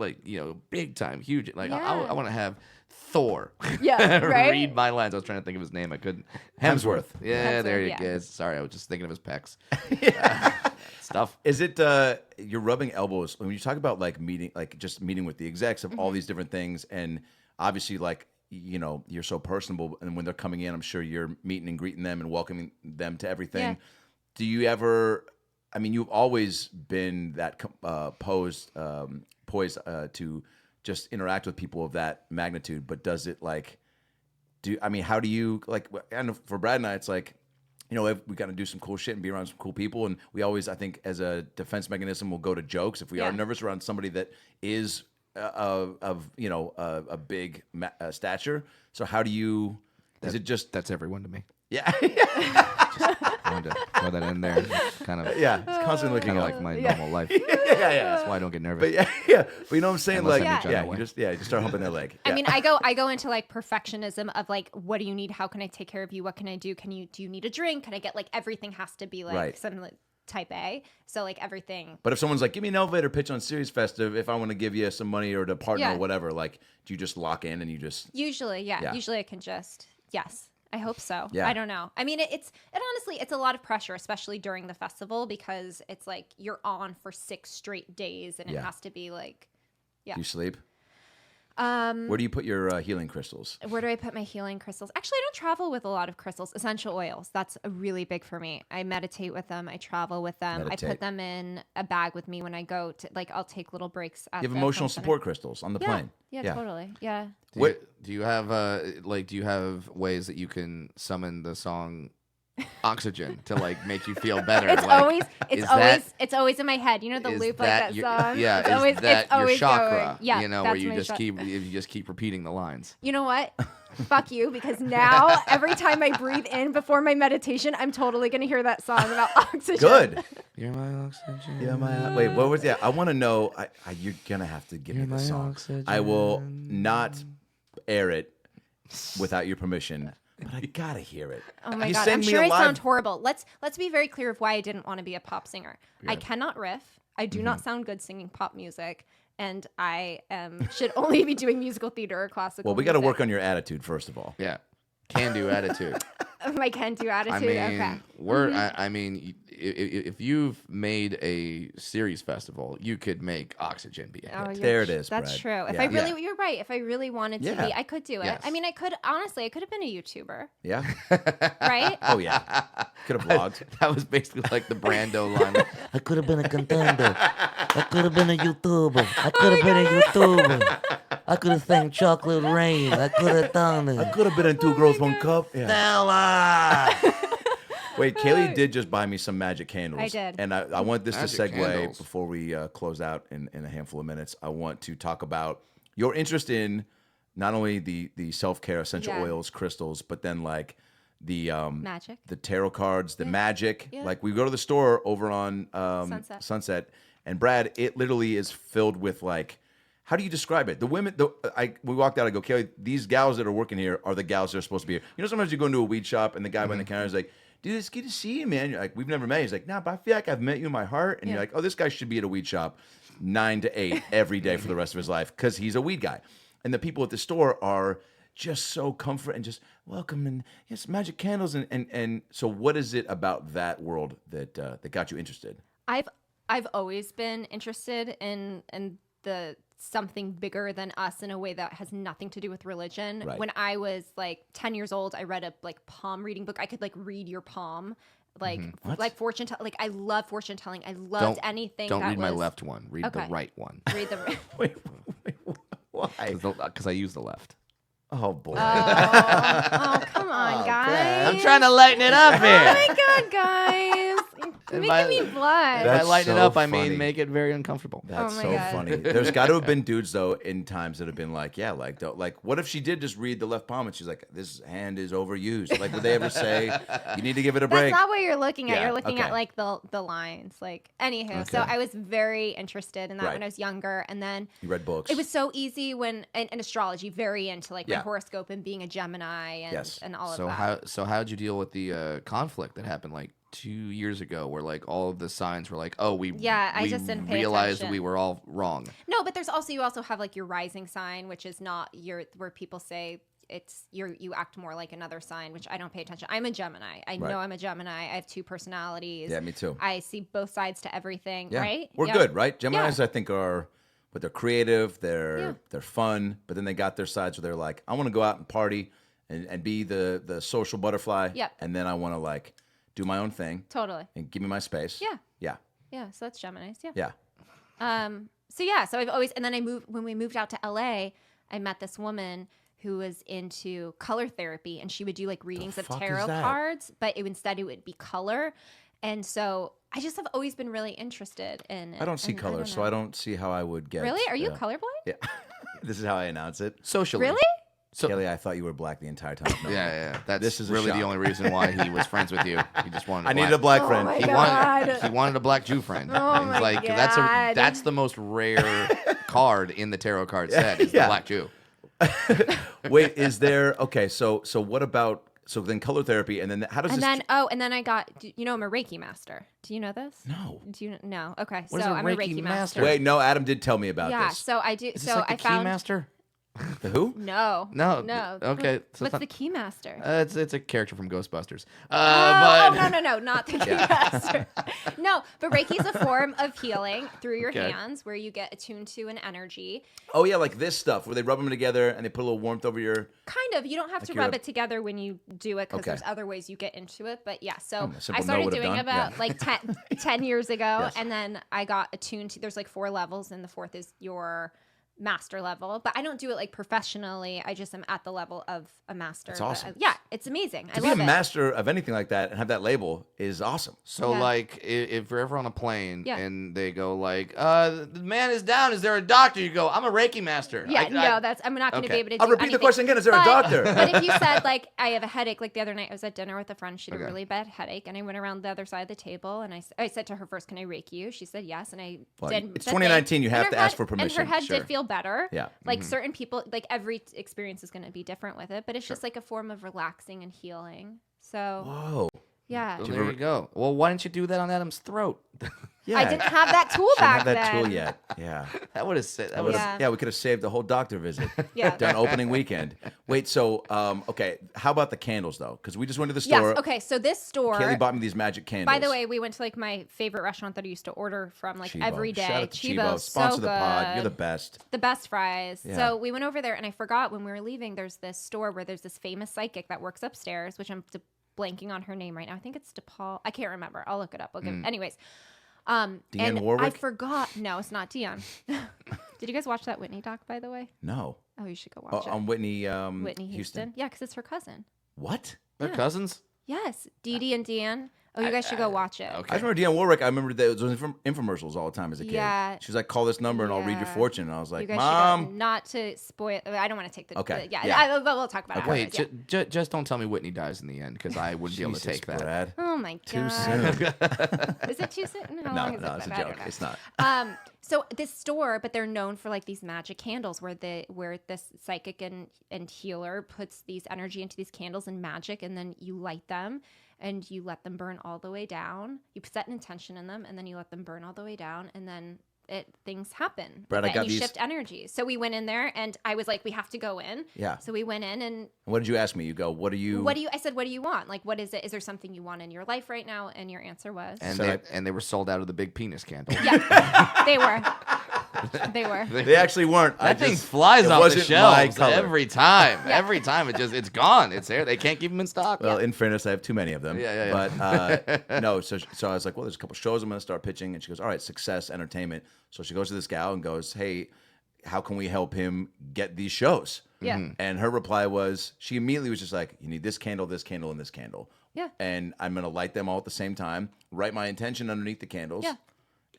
big time, huge. Like I want to have Thor. Yeah, right? read my lines. I was trying to think of his name. I couldn't. Hemsworth. Yeah, Hemsworth, there you yeah. go. Sorry, I was just thinking of his pecs. Stuff. Is it you're rubbing elbows when you talk about like meeting with the execs of all these different things, and obviously like you're so personable, and when they're coming in, I'm sure you're meeting and greeting them and welcoming them to everything. Yeah. Do you ever? I mean, you've always been that poised to just interact with people of that magnitude, but does it like? How do you like? And for Brad and I, it's like. We got to do some cool shit and be around some cool people. And we always, I think, as a defense mechanism, we'll go to jokes if we are nervous around somebody that is of a big stature. So how do you? Is it just That's everyone to me. yeah? I wanted to throw that in there. Kind of. Yeah, it's constantly looking Kind of up. like my normal life. yeah. That's why I don't get nervous. But yeah. But you know what I'm saying? Unless Like, I meet you on yeah, the way. you just start humping their leg. I Yeah. mean, I go into like perfectionism of like, what do you need? How can I take care of you? What can I do? Do you need a drink? Can I get like everything has to be like Right. something like type A. So like everything. But if someone's like, give me an elevator pitch on Series Festive, if I want to give you some money or to partner Yeah. or whatever, like, do you just lock in and you just? Usually, yeah. Yeah. Usually I can just, yes. I hope so. Yeah. I don't know. I mean, it honestly, it's a lot of pressure, especially during the festival, because it's like you're on for 6 straight days and it Yeah. has to be like, yeah. Do you sleep? Where do you put your healing crystals? Where do I put my healing crystals? Actually, I don't travel with a lot of crystals. Essential oils. That's really big for me. I meditate with them. I travel with them. I Meditate. put them in a bag with me when I go to, like, I'll take little breaks at You have the emotional film center. support crystals on the plane. Yeah, totally. Yeah. Do you have ways that you can summon the song oxygen to like make you feel better. It's like, it's always in my head. You know the is loop like that your- song. Yeah, it's is always, that it's always your chakra? Going. Yeah, you know, that's where you my just keep repeating the lines. You know what? Fuck you, because now every time I breathe in before my meditation, I'm totally gonna hear that song about oxygen. Good. You're my oxygen. Yeah, my wait. What was that? I want to know. You're gonna have to give me the song. Oxygen. I will not air it without your permission, but I gotta hear it. Oh my You god, send I'm me sure a I live- sound horrible. Let's be very clear of why I didn't want to be a pop singer. I cannot riff. I do not sound good singing pop music, and I should only be doing musical theater or classical. Well, we got to music. work on your attitude first of all. Yeah, can-do attitude. My can-do attitude. I mean, Okay. I mean, if you've made a series festival, you could make Oxygen be a hit. Oh, There it is, That's Brad. true. If Yeah. I really, you're right. If I really wanted to Yeah. be, I could do it. Yes. I mean, I could honestly, I could have been a YouTuber, Yeah. right? Oh yeah. Could have vlogged. That was basically like the Brando line. Like, I could have been a contender. I could have been a YouTuber. I could have been a YouTuber. I could have sang Chocolate Rain. I could have done I it. could have been in Two Girls, One Cup. Yeah. Stella! Wait, Kaylee did just buy me some magic candles. I did. And I want this Magic to segue candles. before we close out in a handful of minutes. I want to talk about your interest in not only the self-care essential Yeah. oils, crystals, but then like the Magic. the tarot cards, the magic. Yeah. Like we go to the store over on Sunset. and Brad, it literally is filled with like, how do you describe it? The women, we walked out. I go, Kelly, these gals that are working here are the gals that are supposed to be here. You know, sometimes you go into a weed shop and the guy behind the counter is like, dude, it's good to see you, man. You're like, we've never met. He's like, nah, but I feel like I've met you in my heart. And you're like, oh, this guy should be at a weed shop 9 to 8 every day for the rest of his life because he's a weed guy. And the people at the store are just so comfort and just welcome and yes, magic candles. And so what is it about that world that got you interested? I've always been interested in the something bigger than us in a way that has nothing to do with religion. Right. When I was like 10 years old, I read a like palm reading book. I could like read your palm, like like fortune telling. Like I love fortune telling. I loved anything. Don't that read my was- left one. Read the Okay. right one. Read the. Wait, why? Because I use the left. Oh, boy. Oh, come on, guys! I'm trying to lighten it up Oh here. my god, guys! You're If I- making me blush. If I That's lighten it so up, I funny. mean make it very uncomfortable. That's Oh my so God. funny. There's got to have been dudes though in times that have been like, yeah, like, what if she did just read the left palm and she's like, this hand is overused? Like, did they ever say you need to give it a break? That's not what you're looking at. Yeah, You're looking okay. at like the lines. Like anywho, so I was very interested in that Right. when I was younger, and then You read books. it was so easy when and astrology, very into like Yeah. my horoscope and being a Gemini and Yes. and all of So that. how did you deal with the conflict that happened like 2 years ago, where like all of the signs were like, oh, we I we just didn't pay realized attention. we were all wrong. No, but there's also you also have like your rising sign, which is not your where people say it's you act more like another sign, which I don't pay attention. I'm a Gemini. I know I'm a Gemini. I have two personalities. Yeah, me too. I see both sides to everything, Yeah. right? We're Yeah. good, right? Geminis, I think, but they're creative, they're fun, but then they got their sides where they're like, I want to go out and party and be the social butterfly. Yep. And then I want to like do my own thing Totally. and give me my space. Yeah. Yeah. Yeah, so that's Geminis. Yeah. Yeah. So I've always, and then when we moved out to LA, I met this woman who was into color therapy, and she would do like readings of fuck tarot is that? cards, but instead it would be color. And so I just have always been really interested in it. I don't see and color, so I don't see how I would get. Really? Are you colorblind? Yeah. This is how I announce it. Socially. Really? So, Kelly, I thought you were black the entire time. No. yeah. That's This is a really the shock. only reason why he was friends with you. He just wanted. I needed a black. black friend. my He God. wanted a black Jew friend. Oh And my like God. that's the most rare card in the tarot card set is Yeah. the black Jew. Wait, is there? Okay, so what about? So then color therapy, and then how does And this? then and then I got I'm a Reiki master. Do you know this? No. Do you no? Okay, What is so a I'm Reiki a Reiki master. master? Wait, no. Adam did tell me about Yeah, this. so I do. Is this So like the I found Keymaster? The who? no, No. no. Okay. So What's it's the Key Master? it's a character from Ghostbusters. Oh, But no, not the Key Master. No, but Reiki is a form of healing through your Okay. hands where you get attuned to an energy. Oh yeah, like this stuff where they rub them together and they put a little warmth over your. Kind of. You don't have to you're rub a- it together when you do it because Okay. there's other ways you get into it. But yeah, so a simple I no started would've doing done. about Yeah. like 10 years ago. Yes. And then I got attuned to, there's like 4 levels. And the 4th is master level, but I don't do it like professionally. I just am at the level of a master. That's awesome. Yeah, it's amazing. To be a master of anything like that and have that label is awesome. So Yeah. like if you're ever on a plane Yeah. and they go like, the man is down, is there a doctor? You go, I'm a Reiki master. Yeah, I'm not going to okay. be able to do I'll repeat the anything. question again. Is there a doctor? But if you said like, I have a headache, like the other night I was at dinner with a friend, she had Okay. a really bad headache, and I went around the other side of the table, and I said to her first, can I Reiki you? She said yes, and I Well, did. it's the 2019, you thing. have And to her ask head- for permission, And her head sure. did feel better. Yeah. Like certain people, like every experience is going to be different with it, but it's just like a form of relaxing and healing. So Whoa. yeah. Well, there you go. Well, why didn't you do that on Adam's throat? Yeah. I didn't have that tool Didn't back have that then. tool yet. Yeah. That would have said. That Would've- would Yeah. yeah, we could have saved the whole doctor visit. Yeah. Done opening weekend. Wait, so okay, how about the candles though? Because we just went to the store. Yes. Okay. So this store. Kaylee bought me these magic candles. By the way, we went to like my favorite restaurant that I used to order from like Chibo. every day. Shout out to Chibo. Chibo's Sponsor so the pod. You're the good. best. The best fries. Yeah. So we went over there, and I forgot when we were leaving. There's this store where there's this famous psychic that works upstairs, which I'm blanking on her name right now. I think it's DePaul. I can't remember. I'll look it up. Anyways, Dionne and Warwick? I forgot. No, it's not Dionne. Did you guys watch that Whitney doc, by the way? No. Oh, you should go watch it. On Whitney. Whitney Houston. Yeah, because it's her cousin. What? They're cousins. Yes, Dee Dee and Deanne. Oh, you guys should go watch it. Okay. I remember Dionne Warwick. I remember those infomercials all the time as a kid. Yeah. She was like, "Call this number and I'll read your Yeah. fortune." And I was You like, guys "Mom." should go, not to spoil. I don't want to take the. Okay, Yeah. yeah. We'll talk about it. Wait, afterwards, yeah. just don't tell me Whitney dies in the end because I wouldn't be able to Jesus, take that. Brad. Oh my god. Too soon. Is it too soon? How No, long is no, it? it's a I joke. don't know. It's not. So this store, but they're known for like these magic candles where this psychic and healer puts these energy into these candles and magic, and then you light them and you let them burn all the way down. You set an intention in them, and then you let them burn all the way down, and then things happen. Brad, I and got you these- shift energy. So we went in there, and I was like, we have to go in. Yeah. So we went in, and What did you ask me? You go, "What do you?" I said, what do you want? Like, what is it? Is there something you want in your life right now? And your answer was, And So they were sold out of the big penis candle. yeah, they were. They were. They actually weren't. That thing flies it off the wasn't my shelves color. every time. Every time it's gone. It's there. They can't keep them in stock. Well, in fairness, I have too many of them. Yeah. But no, so I was like, well, there's a couple shows I'm going to start pitching. And she goes, all right, Success Entertainment. So she goes to this gal and goes, hey, how can we help him get these shows? Yeah. And her reply was, she immediately was just like, you need this candle, and this candle. Yeah. And I'm going to light them all at the same time, write my intention underneath the candles. Yeah.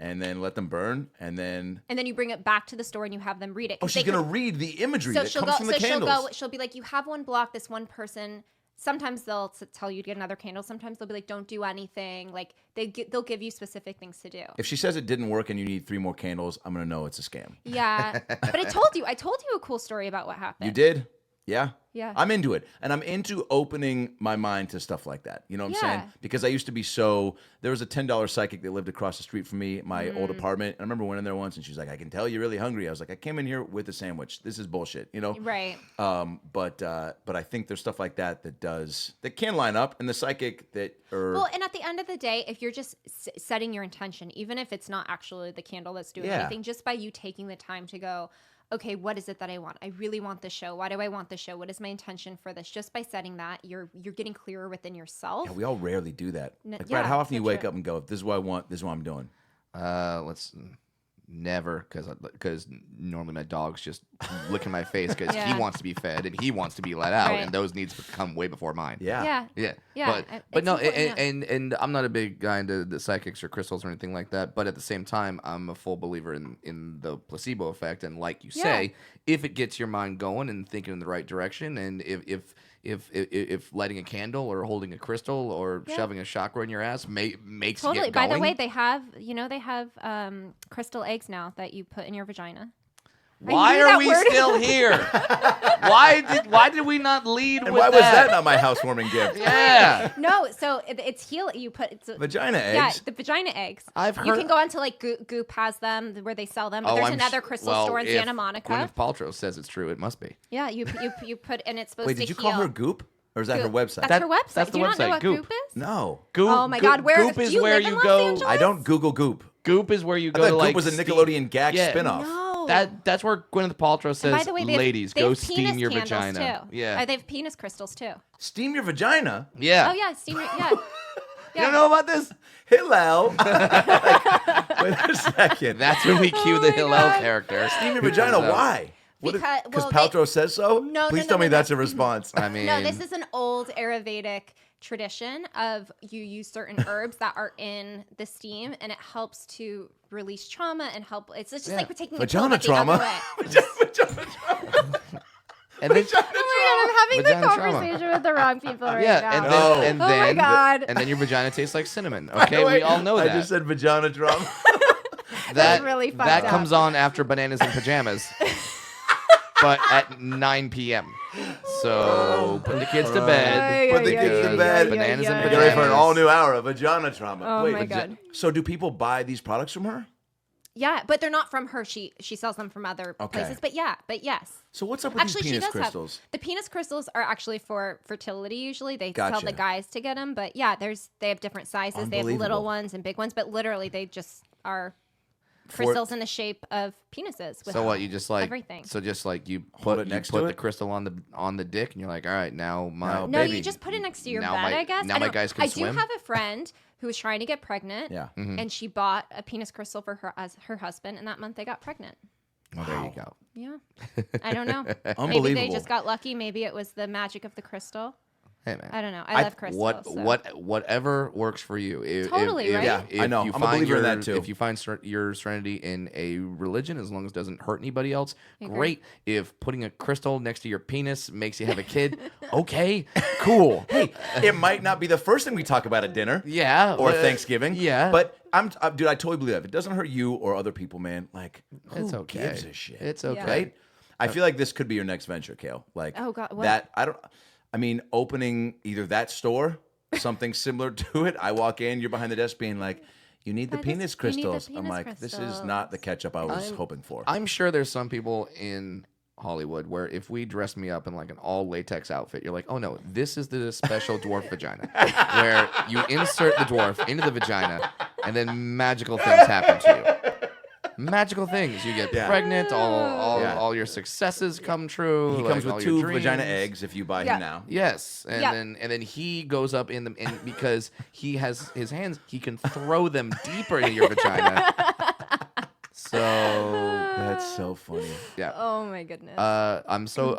And then let them burn. And then, And then you bring it back to the store and you have them read it. oh, 'Cause she's they going to can- read the imagery So that she'll comes go. from the So candles. she'll be like, you have one block. This one person. Sometimes they'll tell you to get another candle. Sometimes they'll be like, don't do anything. Like they'll give you specific things to do. If she says it didn't work and you need 3 more candles, I'm going to know it's a scam. Yeah, but I told you a cool story about what happened. You did? Yeah. Yeah. I'm into it. And I'm into opening my mind to stuff like that. You know what I'm saying? Yeah. Because I used to be there was a $10 psychic that lived across the street from me, my old apartment. And I remember went in there once and she's like, I can tell you're really hungry. I was like, I came in here with a sandwich. This is bullshit, you know? Right. But I think there's stuff like that that can line up. And the psychic Well, and at the end of the day, if you're just setting your intention, even if it's not actually the candle that's doing Yeah. anything, just by you taking the time to go, okay, what is it that I want? I really want the show. Why do I want the show? What is my intention for this? Just by setting that, you're getting clearer within yourself. yeah, we all rarely do that. Like, yeah, Brad, how often so you wake true. up and go, this is what I want, this is what I'm doing? Let's never, because normally my dog's just licking my face because Yeah. he wants to be fed and he wants to be let out, Right. and those needs come way before mine. Yeah. Yeah. Yeah, Yeah, but it's no, important, yeah. and I'm not a big guy into the psychics or crystals or anything like that. But at the same time, I'm a full believer in the placebo effect. And like you say, if it gets your mind going and thinking in the right direction, and if lighting a candle or holding a crystal or shoving a chakra in your ass makes you Totally. get By going. the way, they have crystal eggs now that you put in your vagina. why knew are that we word. still here? why did we not lead And with why was that not my housewarming gift? Yeah. No, so it's heal. You put it's Vagina Yeah, eggs? the vagina eggs. I've You heard- can go onto like Goop has them where they sell them. But there's another crystal store in if Santa Monica. Gwyneth Paltrow says it's true. It must be. Yeah, you put and it's supposed Wait, to did you heal. call her Goop? Or is that her Goop. website? That's her website. that's Do the you not know website, what Goop. Goop is? No. Goop, Oh my God, where- Goop is do you where live in you Los go. Angeles? I don't Google Goop. Goop is where you I go thought to Goop like was a steam- Nickelodeon gag Yeah. spinoff. No. That's where Gwyneth Paltrow says, By the way, ladies, they go have steam penis your candles vagina. Too. Yeah. They have penis crystals too. Steam your vagina? Yeah. Oh yeah, steam. Yeah. You don't know about this? Hillel. Like, wait a second. That's when we cue the Hillel character. Steam your who vagina. comes out. Why? Because Paltrow says so? No, Please no, tell no, me no, that's no. a response. I mean, No, this is an old Ayurvedic tradition of you use certain herbs that are in the steam, and it helps to release trauma and help. It's just like we're taking vagina a pill, but the other trauma. way. Vagina trauma. and then, Oh my god, I'm having Vagina the trauma. conversation with the wrong people right yeah, now. and then, No. and Oh my then, God. and then your vagina tastes like cinnamon. By the Okay, way, we all know that. I just said vagina trauma. that really fucked that up. comes on after Bananas in Pajamas, but at 9 p.m. So put the kids to bed. Put the kids to bed. Bananas in Get ready for an Pajamas. all-new hour of vagina trauma. Oh Wait, my God. So do people buy these products from her? Yeah, but they're not from her. She sells them from other Okay. places. But yes. So what's up with Actually, these she penis does crystals? have the penis crystals are actually for fertility. Usually, they tell Gotcha. the guys to get them. But yeah, they have different sizes. They have little Unbelievable. ones and big ones. But literally, they just are crystals in the shape of penises. With So what? You just like everything. So just like you Hold put it next the to it? crystal on the dick, and you're like, all right, now my Now, No, baby. you just put it next to your Now bed. my- I guess. now I my don't- guys can I swim? do have a friend who was trying to get pregnant. Yeah. And she bought a penis crystal for her husband, and that month they got pregnant. Well, there you go. Yeah. I don't know. Maybe Unbelievable. they just got lucky. Maybe it was the magic of the crystal. Hey man, I don't know. I love crystals. Whatever works for you. Totally, right? Yeah, I know. You I'm a find believer in that, too. If you find your serenity in a religion, as long as it doesn't hurt anybody else, great. If putting a crystal next to your penis makes you have a kid, okay, cool. Hey, it might not be the first thing we talk about at dinner. Yeah, Or Thanksgiving. Yeah, But dude, I totally believe that. If it doesn't hurt you or other people, man, like, who it's okay. gives a shit? It's okay. Right? I feel like this could be your next venture, Kale. Like, Oh, God, what? that, opening either that store, something similar to it. I walk in, you're behind the desk being like, you need the Buy this- penis you need the crystals. I'm penis like, this is not the ketchup I was hoping for. I'm sure there's some people in Hollywood where if we dress me up in like an all latex outfit, you're like, oh no, this is the special dwarf vagina, where you insert the dwarf into the vagina, and then magical things happen to you. Magical things. You get pregnant. All your successes come true. He like, comes all with your 2 vagina Mm-hmm. dreams. eggs if you buy Yeah. him now. Yes, and Yeah. then he goes up in and because he has his hands, he can throw them deeper into your vagina. So That's so funny. yeah. Oh my goodness. I'm so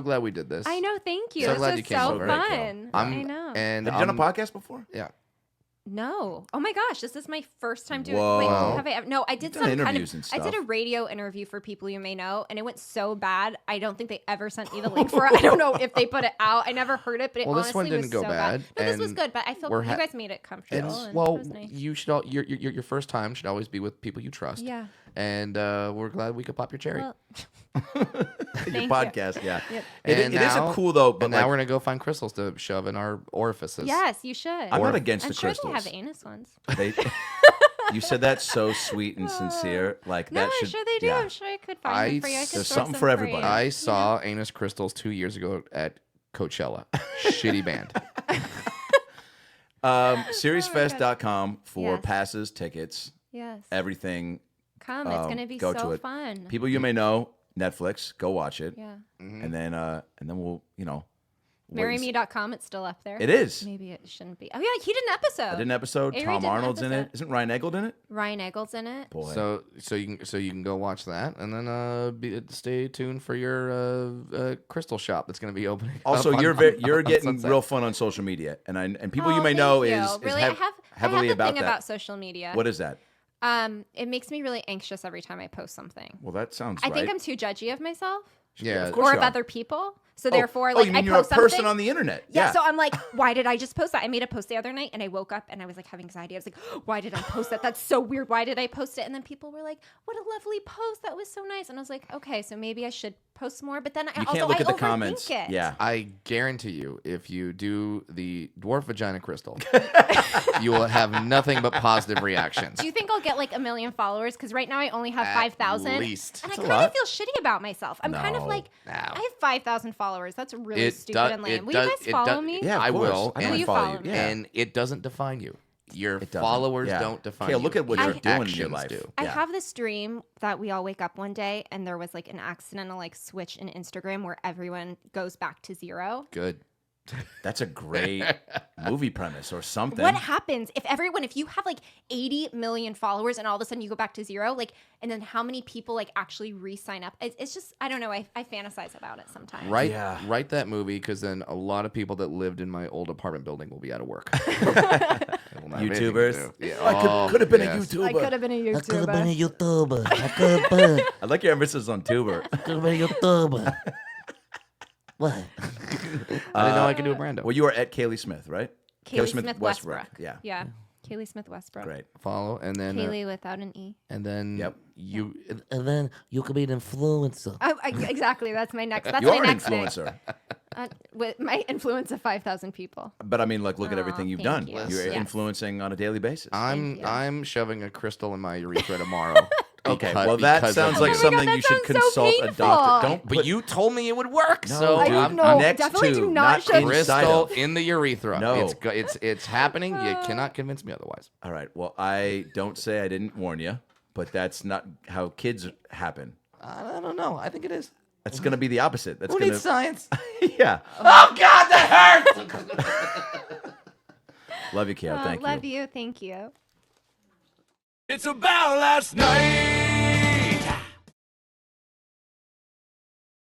glad we did this. I know. Thank you. so This glad was you came so over. fun. I know. And Have you done a podcast before? Yeah. No. Oh my gosh, this is my first time doing. Whoa. Wait, have I ever? No, I did You've done some kind interviews of. and I did a stuff. radio interview for people you may know, and it went so bad. I don't think they ever sent me the link for it. I don't know if they put it out. I never heard it, but it Well, this honestly one didn't was go so bad, No, this was and good, but I feel we're you ha- guys made it comfortable. It's And well, it was nice. you should all your first time should always be with people you trust. Yeah. And we're glad we could pop your cherry. Well, Your Thank you. podcast, yeah. Yep. It And is now- a cool though, but and now like, we're gonna go find crystals to shove in our orifices. yes, you should. I'm Or- not against I'm the sure crystals. they have anus ones. They- you said that so sweet and sincere. Like No, that I'm should. sure they do. yeah. I'm sure I could find them for you. I could There's source something them for you. everybody. I saw anus crystals 2 years ago at Coachella. Shitty band. SeriesFest.com for Yes. passes, tickets, Yes. everything. Come. It's gonna be go so to it. fun. People you may know, Netflix, go watch it, Yeah. and then we'll wait and MarryMe.com. It's still up there. It is. Maybe it shouldn't be. Oh yeah, he did an episode. I did an episode. Avery Tom did an Arnold's in it. episode. Isn't Ryan Eggold in it? Ryan Eggold's in it. Boy. So you can go watch that, and then stay tuned for your crystal shop that's gonna be opening. Also, up on- you're on getting Sunset. real fun on social media, and people Oh, you may thank know you. is really. I have heavily a about thing that. about social media. What is that? It makes me really anxious every time I post something. Well, that sounds I right. think I'm too judgy of myself Yeah, of course or you of are. other people. So therefore, oh, like you mean I you're a post person something. on the internet? Yeah, so I'm like, why did I just post that? I made a post the other night and I woke up and I was like having anxiety. I was like, why did I post that? That's so weird. Why did I post it? And then people were like, what a lovely post. That was so nice. And I was like, okay, so maybe I should post more. But then I You also can't look at the overthink comments. it. Yeah. I guarantee you, if you do the dwarf vagina crystal, you will have nothing but positive reactions. Do you think I'll get like 1 million followers? Because right now I only have At 5,000. least. And I That's a kind of lot. feel shitty about myself. I'm kind of No. like, No. I have 5,000 followers. That's really stupid and lame. Will does- you guys it follow does- me? Yeah, of I course. will. I Will might you follow follow you. me? Yeah. And it doesn't define you. Your It doesn't. followers Yeah. don't define Okay, you. look at what Your you're doing in your actions life. do. I Yeah. have this dream that we all wake up one day and there was like an accidental like switch in Instagram where everyone goes back to zero. Good. That's a great movie premise or something. What happens if you have like 80 million followers and all of a sudden you go back to zero? Like, and then how many people like actually re-sign up? It's just, I don't know. I fantasize about it sometimes. Write that movie, because then a lot of people that lived in my old apartment building will be out of work. YouTubers. Yeah. I could have been a I YouTuber. could have been a YouTuber. I could have been a YouTuber. I could have been. I like your emphasis on tuber. I could have been a YouTuber. What? I didn't know I could do a Brando. Well, you are at Kaylee Smith, right? Kaylee Smith Westbrook. Yeah. Yeah. Kaylee Smith Westbrook. Great. Follow, and then Kaylee without an E. and then Yep. you. And then you could be an influencer. Exactly. That's my next. That's You're my an next influencer. thing. With my influence of 5,000 people. But I mean, like, look at everything you've done. thank You're you. Yes. influencing on a daily basis. I'm shoving a crystal in my urethra tomorrow. Okay, well, that because sounds of like you. something that you should sounds so consult a painful. doctor. Don't But put you told me it would work. No, so dude. No, next definitely to, do not show me. inside crystal of. in the urethra. No. It's happening. You cannot convince me otherwise. All right. Well, I don't say I didn't warn you, but that's not how kids happen. I don't know. I think it is. That's going to be the opposite. That's Who going needs science? Yeah. Oh God, that hurts. Love you, Kale. Thank you. Love you. Thank you. It's about last night.